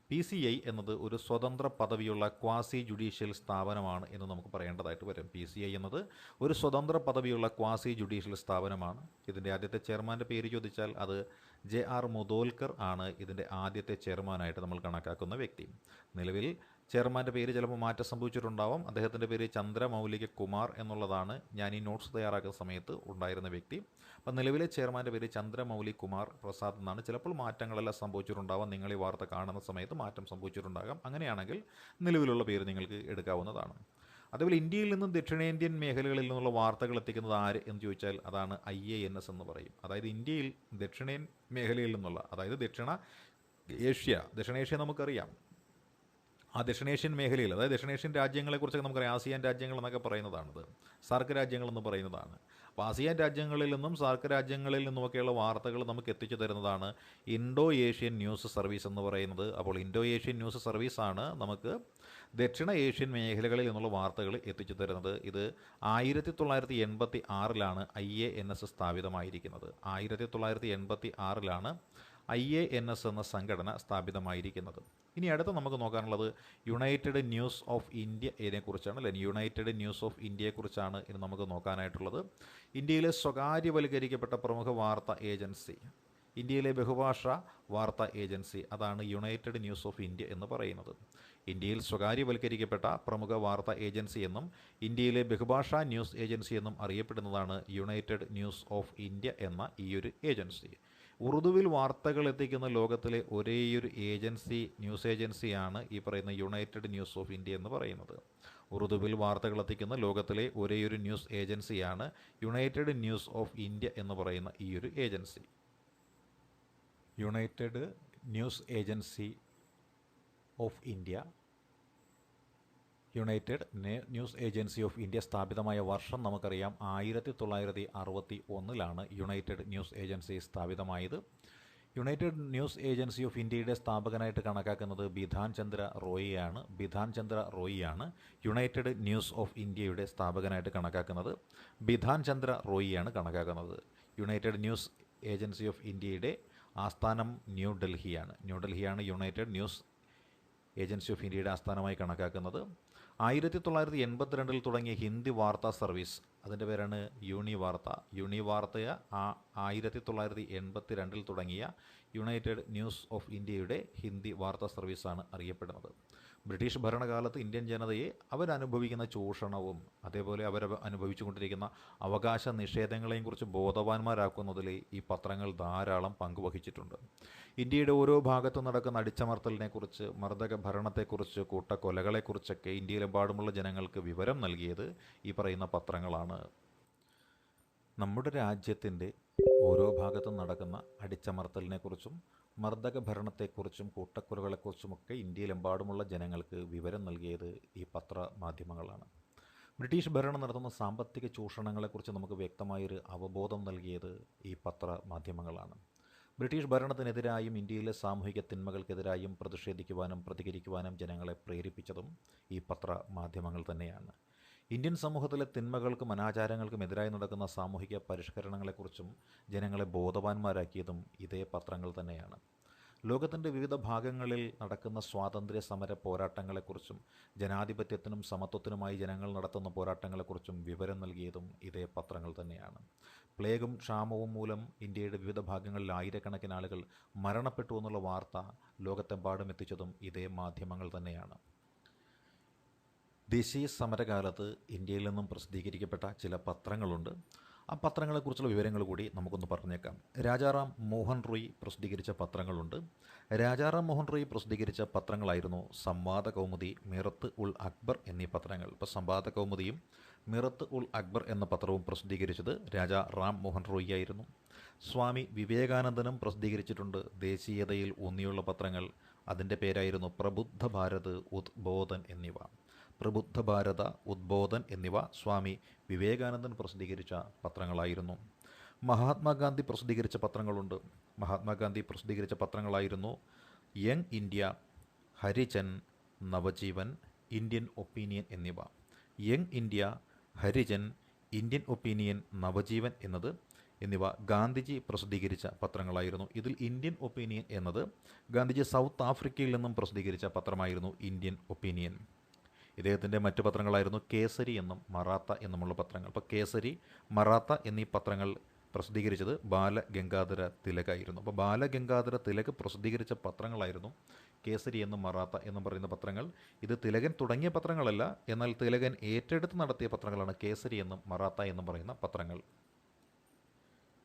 PCI എന്നത് ഒരു സ്വതന്ത്ര പദവിയുള്ള ക്വാസി ജുഡീഷ്യൽ സ്ഥാപനമാണ് എന്ന് നമുക്ക് പറയേണ്ടതായിട്ട് വരും. PCI എന്നത് ഒരു സ്വതന്ത്ര പദവിയുള്ള ക്വാസി ജുഡീഷ്യൽ സ്ഥാപനമാണ്. ഇതിൻ്റെ ആദ്യത്തെ ചെയർമാൻ്റെ പേര് ചോദിച്ചാൽ അത് JR മുതോൽക്കർ ആണ് ഇതിൻ്റെ ആദ്യത്തെ ചെയർമാനായിട്ട് നമ്മൾ കണക്കാക്കുന്ന വ്യക്തി. നിലവിൽ ചെയർമാൻ്റെ പേര് ചിലപ്പോൾ മാറ്റം സംഭവിച്ചിട്ടുണ്ടാവും. അദ്ദേഹത്തിൻ്റെ പേര് ചന്ദ്രമൗലിക കുമാർ എന്നുള്ളതാണ് ഞാൻ ഈ നോട്ട്സ് തയ്യാറാക്കുന്ന സമയത്ത് ഉണ്ടായിരുന്ന വ്യക്തി. അപ്പം നിലവിലെ ചെയർമാൻ്റെ പേര് ചന്ദ്രമൗലി കുമാർ പ്രസാദ് എന്നാണ്. ചിലപ്പോൾ മാറ്റങ്ങളെല്ലാം സംഭവിച്ചിട്ടുണ്ടാവാം, നിങ്ങൾ ഈ വാർത്ത കാണുന്ന സമയത്ത് മാറ്റം സംഭവിച്ചിട്ടുണ്ടാകാം. അങ്ങനെയാണെങ്കിൽ നിലവിലുള്ള പേര് നിങ്ങൾക്ക് എടുക്കാവുന്നതാണ്. അതുപോലെ ഇന്ത്യയിൽ നിന്നും ദക്ഷിണേന്ത്യൻ മേഖലകളിൽ നിന്നുള്ള വാർത്തകൾ എത്തിക്കുന്നത് ആര് എന്ന് ചോദിച്ചാൽ അതാണ് IANS എന്ന് പറയും. അതായത് ഇന്ത്യയിൽ ദക്ഷിണേൻ മേഖലയിൽ നിന്നുള്ള, അതായത് ദക്ഷിണേഷ്യ നമുക്കറിയാം. ആ ദക്ഷിണേഷ്യൻ മേഖലയിൽ, അതായത് ദക്ഷിണേഷ്യൻ രാജ്യങ്ങളെക്കുറിച്ചൊക്കെ നമുക്കറിയാം. ആസിയാൻ രാജ്യങ്ങൾ എന്നൊക്കെ പറയുന്നതാണിത്, സാർക്ക് രാജ്യങ്ങളെന്ന് പറയുന്നതാണ്. അപ്പോൾ ആസിയാൻ രാജ്യങ്ങളിൽ നിന്നും സാർക്ക് രാജ്യങ്ങളിൽ നിന്നുമൊക്കെയുള്ള വാർത്തകൾ നമുക്ക് എത്തിച്ചു തരുന്നതാണ് ഇൻഡോ ഏഷ്യൻ ന്യൂസ് സർവീസ് എന്ന് പറയുന്നത്. അപ്പോൾ ഇൻഡോ ഏഷ്യൻ ന്യൂസ് സർവീസാണ് നമുക്ക് ദക്ഷിണ ഏഷ്യൻ മേഖലകളിൽ നിന്നുള്ള വാർത്തകൾ എത്തിച്ചു തരുന്നത്. ഇത് 1986 IANS സ്ഥാപിതമായിരിക്കുന്നത്. 1986 IANS എന്ന സംഘടന സ്ഥാപിതമായിരിക്കുന്നത്. ഇനി അടുത്ത് നമുക്ക് നോക്കാനുള്ളത് യുണൈറ്റഡ് ന്യൂസ് ഓഫ് ഇന്ത്യയെ കുറിച്ചാണ് അല്ലേ. യുണൈറ്റഡ് ന്യൂസ് ഓഫ് ഇന്ത്യയെക്കുറിച്ചാണ് ഇനി നമുക്ക് നോക്കാനായിട്ടുള്ളത്. ഇന്ത്യയിലെ സ്വകാര്യവൽക്കരിക്കപ്പെട്ട പ്രമുഖ വാർത്താ ഏജൻസി, ഇന്ത്യയിലെ ബഹുഭാഷാ വാർത്താ ഏജൻസി, അതാണ് യുണൈറ്റഡ് ന്യൂസ് ഓഫ് ഇന്ത്യ എന്ന് പറയുന്നത്. ഇന്ത്യയിൽ സ്വകാര്യവൽക്കരിക്കപ്പെട്ട പ്രമുഖ വാർത്താ ഏജൻസി എന്നും ഇന്ത്യയിലെ ബഹുഭാഷാ ന്യൂസ് ഏജൻസി എന്നും അറിയപ്പെടുന്നതാണ് യുണൈറ്റഡ് ന്യൂസ് ഓഫ് ഇന്ത്യ എന്ന ഈ ഒരു ഏജൻസി. ഉറുദുവിൽ വാർത്തകൾ എത്തിക്കുന്ന ലോകത്തിലെ ഒരേയൊരു ന്യൂസ് ഏജൻസിയാണ് ഈ പറയുന്ന യുണൈറ്റഡ് ന്യൂസ് ഓഫ് ഇന്ത്യ എന്ന് പറയുന്നത്. ഉറുദുവിൽ വാർത്തകൾ എത്തിക്കുന്ന ലോകത്തിലെ ഒരേയൊരു ന്യൂസ് ഏജൻസിയാണ് യുണൈറ്റഡ് ന്യൂസ് ഓഫ് ഇന്ത്യ എന്ന് പറയുന്ന ഈ ഒരു agency. United news agency of India സ്ഥാപിതമായ വർഷം നമുക്കറിയാം 1961 യുണൈറ്റഡ് ന്യൂസ് ഏജൻസി സ്ഥാപിതമായത്. യുണൈറ്റഡ് ന്യൂസ് ഏജൻസി ഓഫ് ഇന്ത്യയുടെ സ്ഥാപകനായിട്ട് കണക്കാക്കുന്നത് ബിധാൻ ചന്ദ്ര റോയിയാണ് യുണൈറ്റഡ് ന്യൂസ് ഓഫ് ഇന്ത്യയുടെ സ്ഥാപകനായിട്ട് കണക്കാക്കുന്നത്. യുണൈറ്റഡ് ന്യൂസ് ഏജൻസി ഓഫ് ഇന്ത്യയുടെ ആസ്ഥാനം ന്യൂഡൽഹിയാണ് യുണൈറ്റഡ് ന്യൂസ് ഏജൻസി ഓഫ് ഇന്ത്യയുടെ ആസ്ഥാനമായി കണക്കാക്കുന്നത്. 1982 തുടങ്ങിയ ഹിന്ദി വാർത്താ സർവീസ്, അതിൻ്റെ പേരാണ് യൂണിവാർത്ത. 1982 തുടങ്ങിയ യുണൈറ്റഡ് ന്യൂസ് ഓഫ് ഇന്ത്യയുടെ ഹിന്ദി വാർത്താ സർവീസാണ് അറിയപ്പെടുന്നത്. ബ്രിട്ടീഷ് ഭരണകാലത്ത് ഇന്ത്യൻ ജനതയെ അവരനുഭവിക്കുന്ന ചൂഷണവും അതേപോലെ അനുഭവിച്ചുകൊണ്ടിരിക്കുന്ന അവകാശ നിഷേധങ്ങളെയും കുറിച്ച് ബോധവാന്മാരാക്കുന്നതിൽ ഈ പത്രങ്ങൾ ധാരാളം പങ്കുവഹിച്ചിട്ടുണ്ട്. ഇന്ത്യയുടെ ഓരോ ഭാഗത്തും നടക്കുന്ന അടിച്ചമർത്തലിനെക്കുറിച്ച്, മർദ്ദക ഭരണത്തെക്കുറിച്ച്, കൂട്ടക്കൊലകളെക്കുറിച്ചൊക്കെ ഇന്ത്യയിലെമ്പാടുമുള്ള ജനങ്ങൾക്ക് വിവരം നൽകിയത് ഈ പറയുന്ന പത്രങ്ങളാണ്. നമ്മുടെ രാജ്യത്തിൻ്റെ ഓരോ ഭാഗത്തും നടക്കുന്ന അടിച്ചമർത്തലിനെക്കുറിച്ചും മർദ്ദക ഭരണത്തെക്കുറിച്ചും കൂട്ടക്കൊലകളെക്കുറിച്ചുമൊക്കെ ഇന്ത്യയിലെമ്പാടുമുള്ള ജനങ്ങൾക്ക് വിവരം നൽകിയത് ഈ പത്രമാധ്യമങ്ങളാണ്. ബ്രിട്ടീഷ് ഭരണം നടത്തുന്ന സാമ്പത്തിക ചൂഷണങ്ങളെക്കുറിച്ച് നമുക്ക് വ്യക്തമായൊരു അവബോധം നൽകിയത് ഈ പത്രമാധ്യമങ്ങളാണ്. ബ്രിട്ടീഷ് ഭരണത്തിനെതിരായും ഇന്ത്യയിലെ സാമൂഹിക തിന്മകൾക്കെതിരായും പ്രതിഷേധിക്കുവാനും പ്രതികരിക്കുവാനും ജനങ്ങളെ പ്രേരിപ്പിച്ചതും ഈ പത്രമാധ്യമങ്ങൾ തന്നെയാണ്. ഇന്ത്യൻ സമൂഹത്തിലെ തിന്മകൾക്കും അനാചാരങ്ങൾക്കും എതിരായി നടക്കുന്ന സാമൂഹിക പരിഷ്കരണങ്ങളെക്കുറിച്ചും ജനങ്ങളെ ബോധവാന്മാരാക്കിയതും ഇതേ പത്രങ്ങൾ തന്നെയാണ്. ലോകത്തിൻ്റെ വിവിധ ഭാഗങ്ങളിൽ നടക്കുന്ന സ്വാതന്ത്ര്യ സമര പോരാട്ടങ്ങളെക്കുറിച്ചും ജനാധിപത്യത്തിനും സമത്വത്തിനുമായി ജനങ്ങൾ നടത്തുന്ന പോരാട്ടങ്ങളെക്കുറിച്ചും വിവരം നൽകിയതും ഇതേ പത്രങ്ങൾ തന്നെയാണ്. പ്ലേഗും ക്ഷാമവും മൂലം ഇന്ത്യയുടെ വിവിധ ഭാഗങ്ങളിൽ ആയിരക്കണക്കിന് ആളുകൾ മരണപ്പെട്ടു എന്നുള്ള വാർത്ത ലോകത്തെമ്പാടും എത്തിച്ചതും ഇതേ മാധ്യമങ്ങൾ തന്നെയാണ്. ദേശീയ സമരകാലത്ത് ഇന്ത്യയിൽ നിന്നും പ്രസിദ്ധീകരിക്കപ്പെട്ട ചില പത്രങ്ങളുണ്ട്. ആ പത്രങ്ങളെക്കുറിച്ചുള്ള വിവരങ്ങൾ കൂടി നമുക്കൊന്ന് പറഞ്ഞേക്കാം. രാജാറാം മോഹൻ റോയ് പ്രസിദ്ധീകരിച്ച പത്രങ്ങളുണ്ട്. രാജാറാം മോഹൻ റോയ് പ്രസിദ്ധീകരിച്ച പത്രങ്ങളായിരുന്നു സംവാദ കൗമുദി, മിറത്ത് ഉൾ അക്ബർ എന്നീ പത്രങ്ങൾ. ഇപ്പോൾ സംവാദ കൗമുദിയും മിറത്ത് ഉൾ അക്ബർ എന്ന പത്രവും പ്രസിദ്ധീകരിച്ചത് രാജാ റാം മോഹൻ റോയ് ആയിരുന്നു. സ്വാമി വിവേകാനന്ദനും പ്രസിദ്ധീകരിച്ചിട്ടുണ്ട് ദേശീയതയിൽ ഊന്നിയുള്ള പത്രങ്ങൾ. അതിൻ്റെ പേരായിരുന്നു പ്രബുദ്ധ ഭാരത്, ഉദ്ബോധൻ എന്നിവ. സ്വാമി വിവേകാനന്ദൻ പ്രസിദ്ധീകരിച്ച പത്രങ്ങളായിരുന്നു. മഹാത്മാഗാന്ധി പ്രസിദ്ധീകരിച്ച പത്രങ്ങളുണ്ട്. മഹാത്മാഗാന്ധി പ്രസിദ്ധീകരിച്ച പത്രങ്ങളായിരുന്നു young India, Harijan, Navajivan, Indian opinion എന്നിവ. Young India, Harijan, Indian opinion, Navajivan എന്നിവ ഗാന്ധിജി പ്രസിദ്ധീകരിച്ച പത്രങ്ങളായിരുന്നു. ഇതിൽ ഇന്ത്യൻ ഒപ്പീനിയൻ എന്നത് ഗാന്ധിജി സൗത്ത് ആഫ്രിക്കയിൽ നിന്നും പ്രസിദ്ധീകരിച്ച പത്രമായിരുന്നു ഇന്ത്യൻ ഒപ്പീനിയൻ. ഇദ്ദേഹത്തിൻ്റെ മറ്റു പത്രങ്ങളായിരുന്നു കേസരി എന്നും മറാത്ത എന്നുമുള്ള പത്രങ്ങൾ. അപ്പോൾ കേസരി, മറാത്ത എന്നീ പത്രങ്ങൾ പ്രസിദ്ധീകരിച്ചത് ബാലഗംഗാധര തിലകായിരുന്നു. അപ്പോൾ ബാലഗംഗാധര തിലക് പ്രസിദ്ധീകരിച്ച പത്രങ്ങളായിരുന്നു കേസരി എന്നും മറാത്ത എന്നും പറയുന്ന പത്രങ്ങൾ. ഇത് തിലകൻ തുടങ്ങിയ പത്രങ്ങളല്ല, എന്നാൽ തിലകൻ ഏറ്റെടുത്ത് നടത്തിയ പത്രങ്ങളാണ് കേസരി എന്നും മറാത്ത എന്നും പറയുന്ന പത്രങ്ങൾ.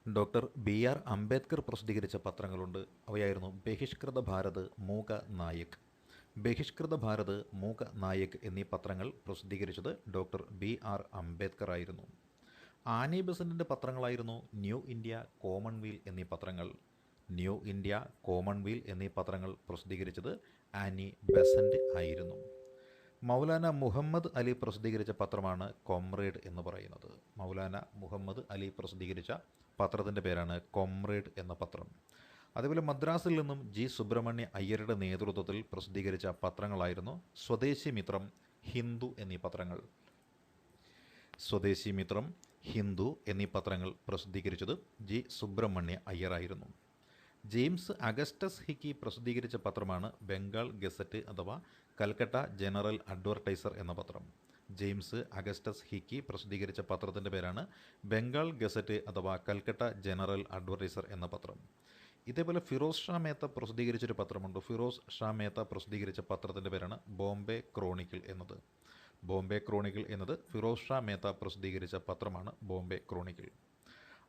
ഡോക്ടർ BR അംബേദ്കർ പ്രസിദ്ധീകരിച്ച പത്രങ്ങളുണ്ട്. അവയായിരുന്നു ബഹിഷ്കൃത ഭാരത്, മൂക നായക്. ബഹിഷ്കൃത ഭാരത്, മൂക നായക് എന്നീ പത്രങ്ങൾ പ്രസിദ്ധീകരിച്ചത് ഡോക്ടർ BR അംബേദ്കർ ആയിരുന്നു. ആനി ബെസന്റിൻ്റെ പത്രങ്ങളായിരുന്നു ന്യൂ ഇന്ത്യ, കോമൺവീൽ എന്നീ പത്രങ്ങൾ. ന്യൂ ഇന്ത്യ, കോമൺവീൽ എന്നീ പത്രങ്ങൾ പ്രസിദ്ധീകരിച്ചത് ആനി ബെസന്റ് ആയിരുന്നു. മൗലാന മുഹമ്മദ് അലി പ്രസിദ്ധീകരിച്ച പത്രമാണ് കൊമ്രേഡ് എന്ന് പറയുന്നത്. മൗലാന മുഹമ്മദ് അലി പ്രസിദ്ധീകരിച്ച പത്രത്തിൻ്റെ പേരാണ് കൊമ്രേഡ് എന്ന പത്രം. അതേപോലെ മദ്രാസിൽ നിന്നും G. സുബ്രഹ്മണ്യ അയ്യരുടെ നേതൃത്വത്തിൽ പ്രസിദ്ധീകരിച്ച പത്രങ്ങളായിരുന്നു സ്വദേശി മിത്രം, ഹിന്ദു എന്നീ പത്രങ്ങൾ. സ്വദേശി മിത്രം, ഹിന്ദു എന്നീ പത്രങ്ങൾ പ്രസിദ്ധീകരിച്ചത് G. സുബ്രഹ്മണ്യ അയ്യറായിരുന്നു. ജെയിംസ് അഗസ്റ്റസ് ഹിക്കി പ്രസിദ്ധീകരിച്ച പത്രമാണ് ബംഗാൾ ഗസറ്റ് അഥവാ കൽക്കട്ട ജനറൽ അഡ്വർടൈസർ എന്ന പത്രം. ജെയിംസ് അഗസ്റ്റസ് ഹിക്കി പ്രസിദ്ധീകരിച്ച പത്രത്തിൻ്റെ പേരാണ് ബംഗാൾ ഗസറ്റ് അഥവാ കൽക്കട്ട ജനറൽ അഡ്വർടൈസർ എന്ന പത്രം. ഇതേപോലെ ഫിറോസ് ഷാ മേത്ത പ്രസിദ്ധീകരിച്ചൊരു പത്രമുണ്ട്. ഫിറോസ് ഷാ മേത്ത പ്രസിദ്ധീകരിച്ച പത്രത്തിൻ്റെ പേരാണ് ബോംബെ ക്രോണിക്കിൾ എന്നത്. ബോംബെ ക്രോണിക്കിൾ എന്നത് ഫിറോസ് ഷാ മേത്ത പ്രസിദ്ധീകരിച്ച പത്രമാണ് ബോംബെ ക്രോണിക്കിൾ.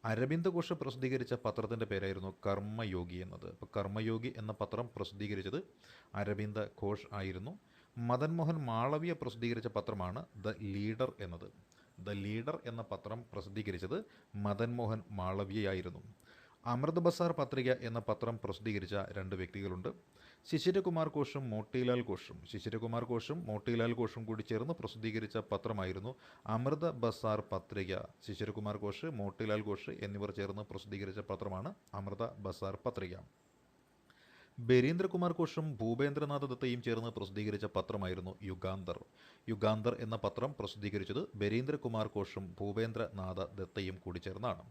അരവിന്ദ് ഘോഷ് പ്രസിദ്ധീകരിച്ച പത്രത്തിൻ്റെ പേരായിരുന്നു കർമ്മയോഗി എന്നത്. അപ്പോൾ കർമ്മയോഗി എന്ന പത്രം പ്രസിദ്ധീകരിച്ചത് അരവിന്ദ് ഘോഷ് ആയിരുന്നു. മദൻ മോഹൻ മാളവ്യ പ്രസിദ്ധീകരിച്ച പത്രമാണ് ദ ലീഡർ എന്നത്. ദ ലീഡർ എന്ന പത്രം പ്രസിദ്ധീകരിച്ചത് മദൻ മോഹൻ മാളവ്യയായിരുന്നു. അമൃത് ബസാർ പത്രിക എന്ന പത്രം പ്രസിദ്ധീകരിച്ച രണ്ട് വ്യക്തികളുണ്ട്. ശിശിരകുമാർ ഘോഷും മോട്ടിലാൽ ഘോഷും. ശിശിരകുമാർ ഘോഷും മോട്ടിലാൽ ഘോഷും കൂടി ചേർന്ന് പ്രസിദ്ധീകരിച്ച പത്രമായിരുന്നു അമൃത് ബസാർ പത്രിക. ശിശിരകുമാർ ഘോഷ്, മോട്ടിലാൽ ഘോഷ് എന്നിവർ ചേർന്ന് പ്രസിദ്ധീകരിച്ച പത്രമാണ് അമൃത ബസാർ പത്രിക. ബരീന്ദ്രകുമാർ ഘോഷും ഭൂപേന്ദ്രനാഥ് ദത്തയും ചേർന്ന് പ്രസിദ്ധീകരിച്ച പത്രമായിരുന്നു യുഗാന്തർ. യുഗാന്തർ എന്ന പത്രം പ്രസിദ്ധീകരിച്ചത് ബരീന്ദ്രകുമാർ ഘോഷും ഭൂപേന്ദ്രനാഥ ദത്തയും കൂടി ചേർന്നാണ്.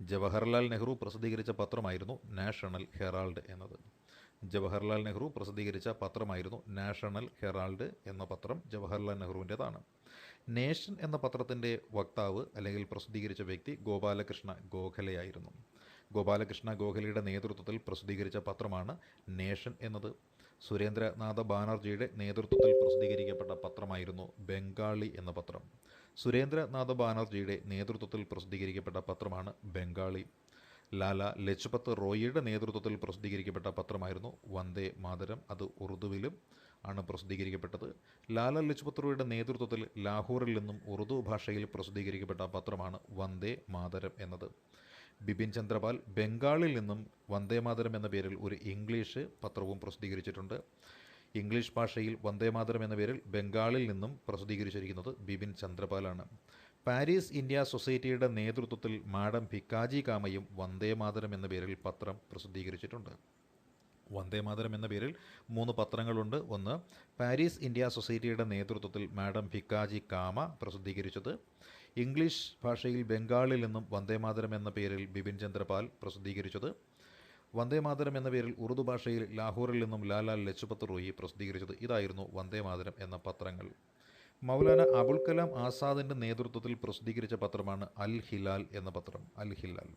ജവഹർലാൽ നെഹ്റു പ്രസിദ്ധീകരിച്ച പത്രമായിരുന്നു നാഷണൽ ഹെറാൾഡ് എന്നത്. ജവഹർലാൽ നെഹ്റു പ്രസിദ്ധീകരിച്ച പത്രമായിരുന്നു നാഷണൽ ഹെറാൾഡ് എന്ന പത്രം ജവഹർലാൽ നെഹ്റുവിൻ്റെതാണ്. നേഷൻ എന്ന പത്രത്തിൻ്റെ വക്താവ് അല്ലെങ്കിൽ പ്രസിദ്ധീകരിച്ച വ്യക്തി ഗോപാലകൃഷ്ണ ഗോഖലെയായിരുന്നു. ഗോപാലകൃഷ്ണ ഗോഖലെയുടെ നേതൃത്വത്തിൽ പ്രസിദ്ധീകരിച്ച പത്രമാണ് നേഷൻ എന്നത്. സുരേന്ദ്രനാഥ ബാനർജിയുടെ നേതൃത്വത്തിൽ പ്രസിദ്ധീകരിക്കപ്പെട്ട പത്രമായിരുന്നു ബംഗാളി എന്ന പത്രം. സുരേന്ദ്രനാഥ ബാനർജിയുടെ നേതൃത്വത്തിൽ പ്രസിദ്ധീകരിക്കപ്പെട്ട പത്രമാണ് ബംഗാളി. ലാല ലജ്പത് റോയിയുടെ നേതൃത്വത്തിൽ പ്രസിദ്ധീകരിക്കപ്പെട്ട പത്രമായിരുന്നു വന്ദേ മാതരം. അത് ഉറുദുവിലും ആണ് പ്രസിദ്ധീകരിക്കപ്പെട്ടത്. ലാല ലജ്പത് റോയിയുടെ നേതൃത്വത്തിൽ ലാഹോറിൽ നിന്നും ഉറുദു ഭാഷയിൽ പ്രസിദ്ധീകരിക്കപ്പെട്ട പത്രമാണ് വന്ദേ മാതരം എന്നത്. ബിപിൻ ചന്ദ്രപാൽ ബംഗാളിൽ നിന്നും വന്ദേ മാതരം എന്ന പേരിൽ ഒരു ഇംഗ്ലീഷ് പത്രവും പ്രസിദ്ധീകരിച്ചിട്ടുണ്ട്. ഇംഗ്ലീഷ് ഭാഷയിൽ വന്ദേ മാതരം എന്ന പേരിൽ ബംഗാളിൽ നിന്നും പ്രസിദ്ധീകരിച്ചിരിക്കുന്നത് ബിപിൻ ചന്ദ്രപാലാണ്. പാരീസ് ഇന്ത്യ സൊസൈറ്റിയുടെ നേതൃത്വത്തിൽ മാഡം ഭിക്കാജി കാമയും വന്ദേ മാതരം എന്ന പേരിൽ പത്രം പ്രസിദ്ധീകരിച്ചിട്ടുണ്ട്. വന്ദേ മാതരം എന്ന പേരിൽ 3 പത്രങ്ങളുണ്ട്. ഒന്ന്, പാരീസ് ഇന്ത്യ സൊസൈറ്റിയുടെ നേതൃത്വത്തിൽ മാഡം ഭിക്കാജി കാമ പ്രസിദ്ധീകരിച്ചത്. ഇംഗ്ലീഷ് ഭാഷയിൽ ബംഗാളിൽ നിന്നും വന്ദേ മാതരം എന്ന പേരിൽ ബിപിൻ ചന്ദ്രപാൽ പ്രസിദ്ധീകരിച്ചത്. വന്ദേ മാതരം എന്ന പേരിൽ ഉറുദു ഭാഷയിൽ ലാഹോറിൽ നിന്നും ലാല ലജ്പത് റോയി പ്രസിദ്ധീകരിച്ചത്. ഇതായിരുന്നു വന്ദേ മാതരം എന്ന പത്രങ്ങൾ. മൗലാന അബുൽ കലാം ആസാദിൻ്റെ നേതൃത്വത്തിൽ പ്രസിദ്ധീകരിച്ച പത്രമാണ് അൽ ഹിലാൽ എന്ന പത്രം. അൽ ഹിലാൽ.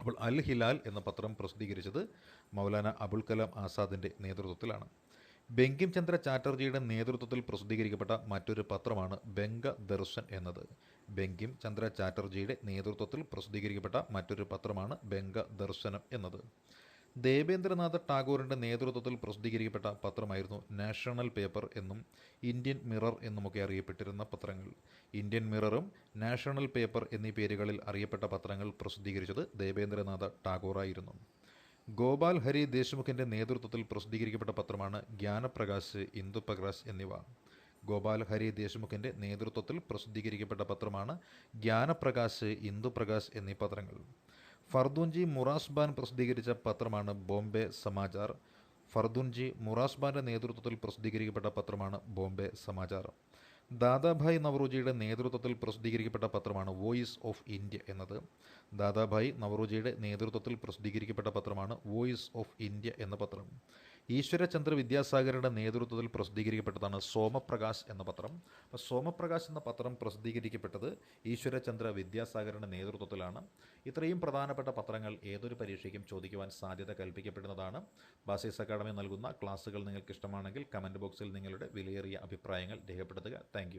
അപ്പോൾ അൽ ഹിലാൽ എന്ന പത്രം പ്രസിദ്ധീകരിച്ചത് മൗലാന അബുൽ കലാം ആസാദിൻ്റെ നേതൃത്വത്തിലാണ്. ബങ്കിം ചന്ദ്ര ചാറ്റർജിയുടെ നേതൃത്വത്തിൽ പ്രസിദ്ധീകരിക്കപ്പെട്ട മറ്റൊരു പത്രമാണ് ബംഗ ദർശൻ എന്നത്. ബങ്കിം ചന്ദ്ര ചാറ്റർജിയുടെ നേതൃത്വത്തിൽ പ്രസിദ്ധീകരിക്കപ്പെട്ട മറ്റൊരു പത്രമാണ് ബംഗ ദർശനം എന്നത്. ദേവേന്ദ്രനാഥ ടാഗോറിൻ്റെ നേതൃത്വത്തിൽ പ്രസിദ്ധീകരിക്കപ്പെട്ട പത്രമായിരുന്നു നാഷണൽ പേപ്പർ എന്നും ഇന്ത്യൻ മിറർ എന്നുമൊക്കെ അറിയപ്പെട്ടിരുന്ന പത്രങ്ങൾ. ഇന്ത്യൻ മിററും നാഷണൽ പേപ്പർ എന്നീ പേരുകളിൽ അറിയപ്പെട്ട പത്രങ്ങൾ പ്രസിദ്ധീകരിച്ചത് ദേവേന്ദ്രനാഥ ടാഗോറായിരുന്നു. ഗോപാൽ ഹരി ദേശ്മുഖിൻ്റെ നേതൃത്വത്തിൽ പ്രസിദ്ധീകരിക്കപ്പെട്ട പത്രമാണ് ജ്ഞാനപ്രകാശ്, ഇന്ദുപ്രകാശ് എന്നിവ. ഗോപാൽ ഹരി ദേശ്മുഖിൻ്റെ നേതൃത്വത്തിൽ പ്രസിദ്ധീകരിക്കപ്പെട്ട പത്രമാണ് ജ്ഞാനപ്രകാശ്, ഇന്ദുപ്രകാശ് എന്നീ പത്രങ്ങൾ. ഫർദൂൻജി മുറാസ്ബാൻ പ്രസിദ്ധീകരിച്ച പത്രമാണ് ബോംബെ സമാചാർ. ഫർദൂൻജി മുറാസ്ബാൻ്റെ നേതൃത്വത്തിൽ പ്രസിദ്ധീകരിക്കപ്പെട്ട പത്രമാണ് ബോംബെ സമാചാർ. ദാദാഭായ് നവറോജിയുടെ നേതൃത്വത്തിൽ പ്രസിദ്ധീകരിക്കപ്പെട്ട പത്രമാണ് വോയിസ് ഓഫ് ഇന്ത്യ എന്നത്. ദാദാഭായ് നവറോജിയുടെ നേതൃത്വത്തിൽ പ്രസിദ്ധീകരിക്കപ്പെട്ട പത്രമാണ് വോയിസ് ഓഫ് ഇന്ത്യ എന്ന പത്രം. ഈശ്വരചന്ദ്ര വിദ്യാസാഗറുടെ നേതൃത്വത്തിൽ പ്രസിദ്ധീകരിക്കപ്പെട്ടതാണ് സോമപ്രകാശ് എന്ന പത്രം. അപ്പോൾ സോമപ്രകാശ് എന്ന പത്രം പ്രസിദ്ധീകരിക്കപ്പെട്ടത് ഈശ്വരചന്ദ്ര വിദ്യാസാഗറുടെ നേതൃത്വത്തിലാണ്. ഇത്രയും പ്രധാനപ്പെട്ട പത്രങ്ങൾ ഏതൊരു പരീക്ഷയ്ക്കും ചോദിക്കുവാൻ സാധ്യത കൽപ്പിക്കപ്പെടുന്നതാണ്. ബാസിസ് അക്കാഡമി നൽകുന്ന ക്ലാസ്സുകൾ നിങ്ങൾക്ക് ഇഷ്ടമാണെങ്കിൽ കമൻറ്റ് ബോക്സിൽ നിങ്ങളുടെ വിലയേറിയ അഭിപ്രായങ്ങൾ രേഖപ്പെടുത്തുക. താങ്ക്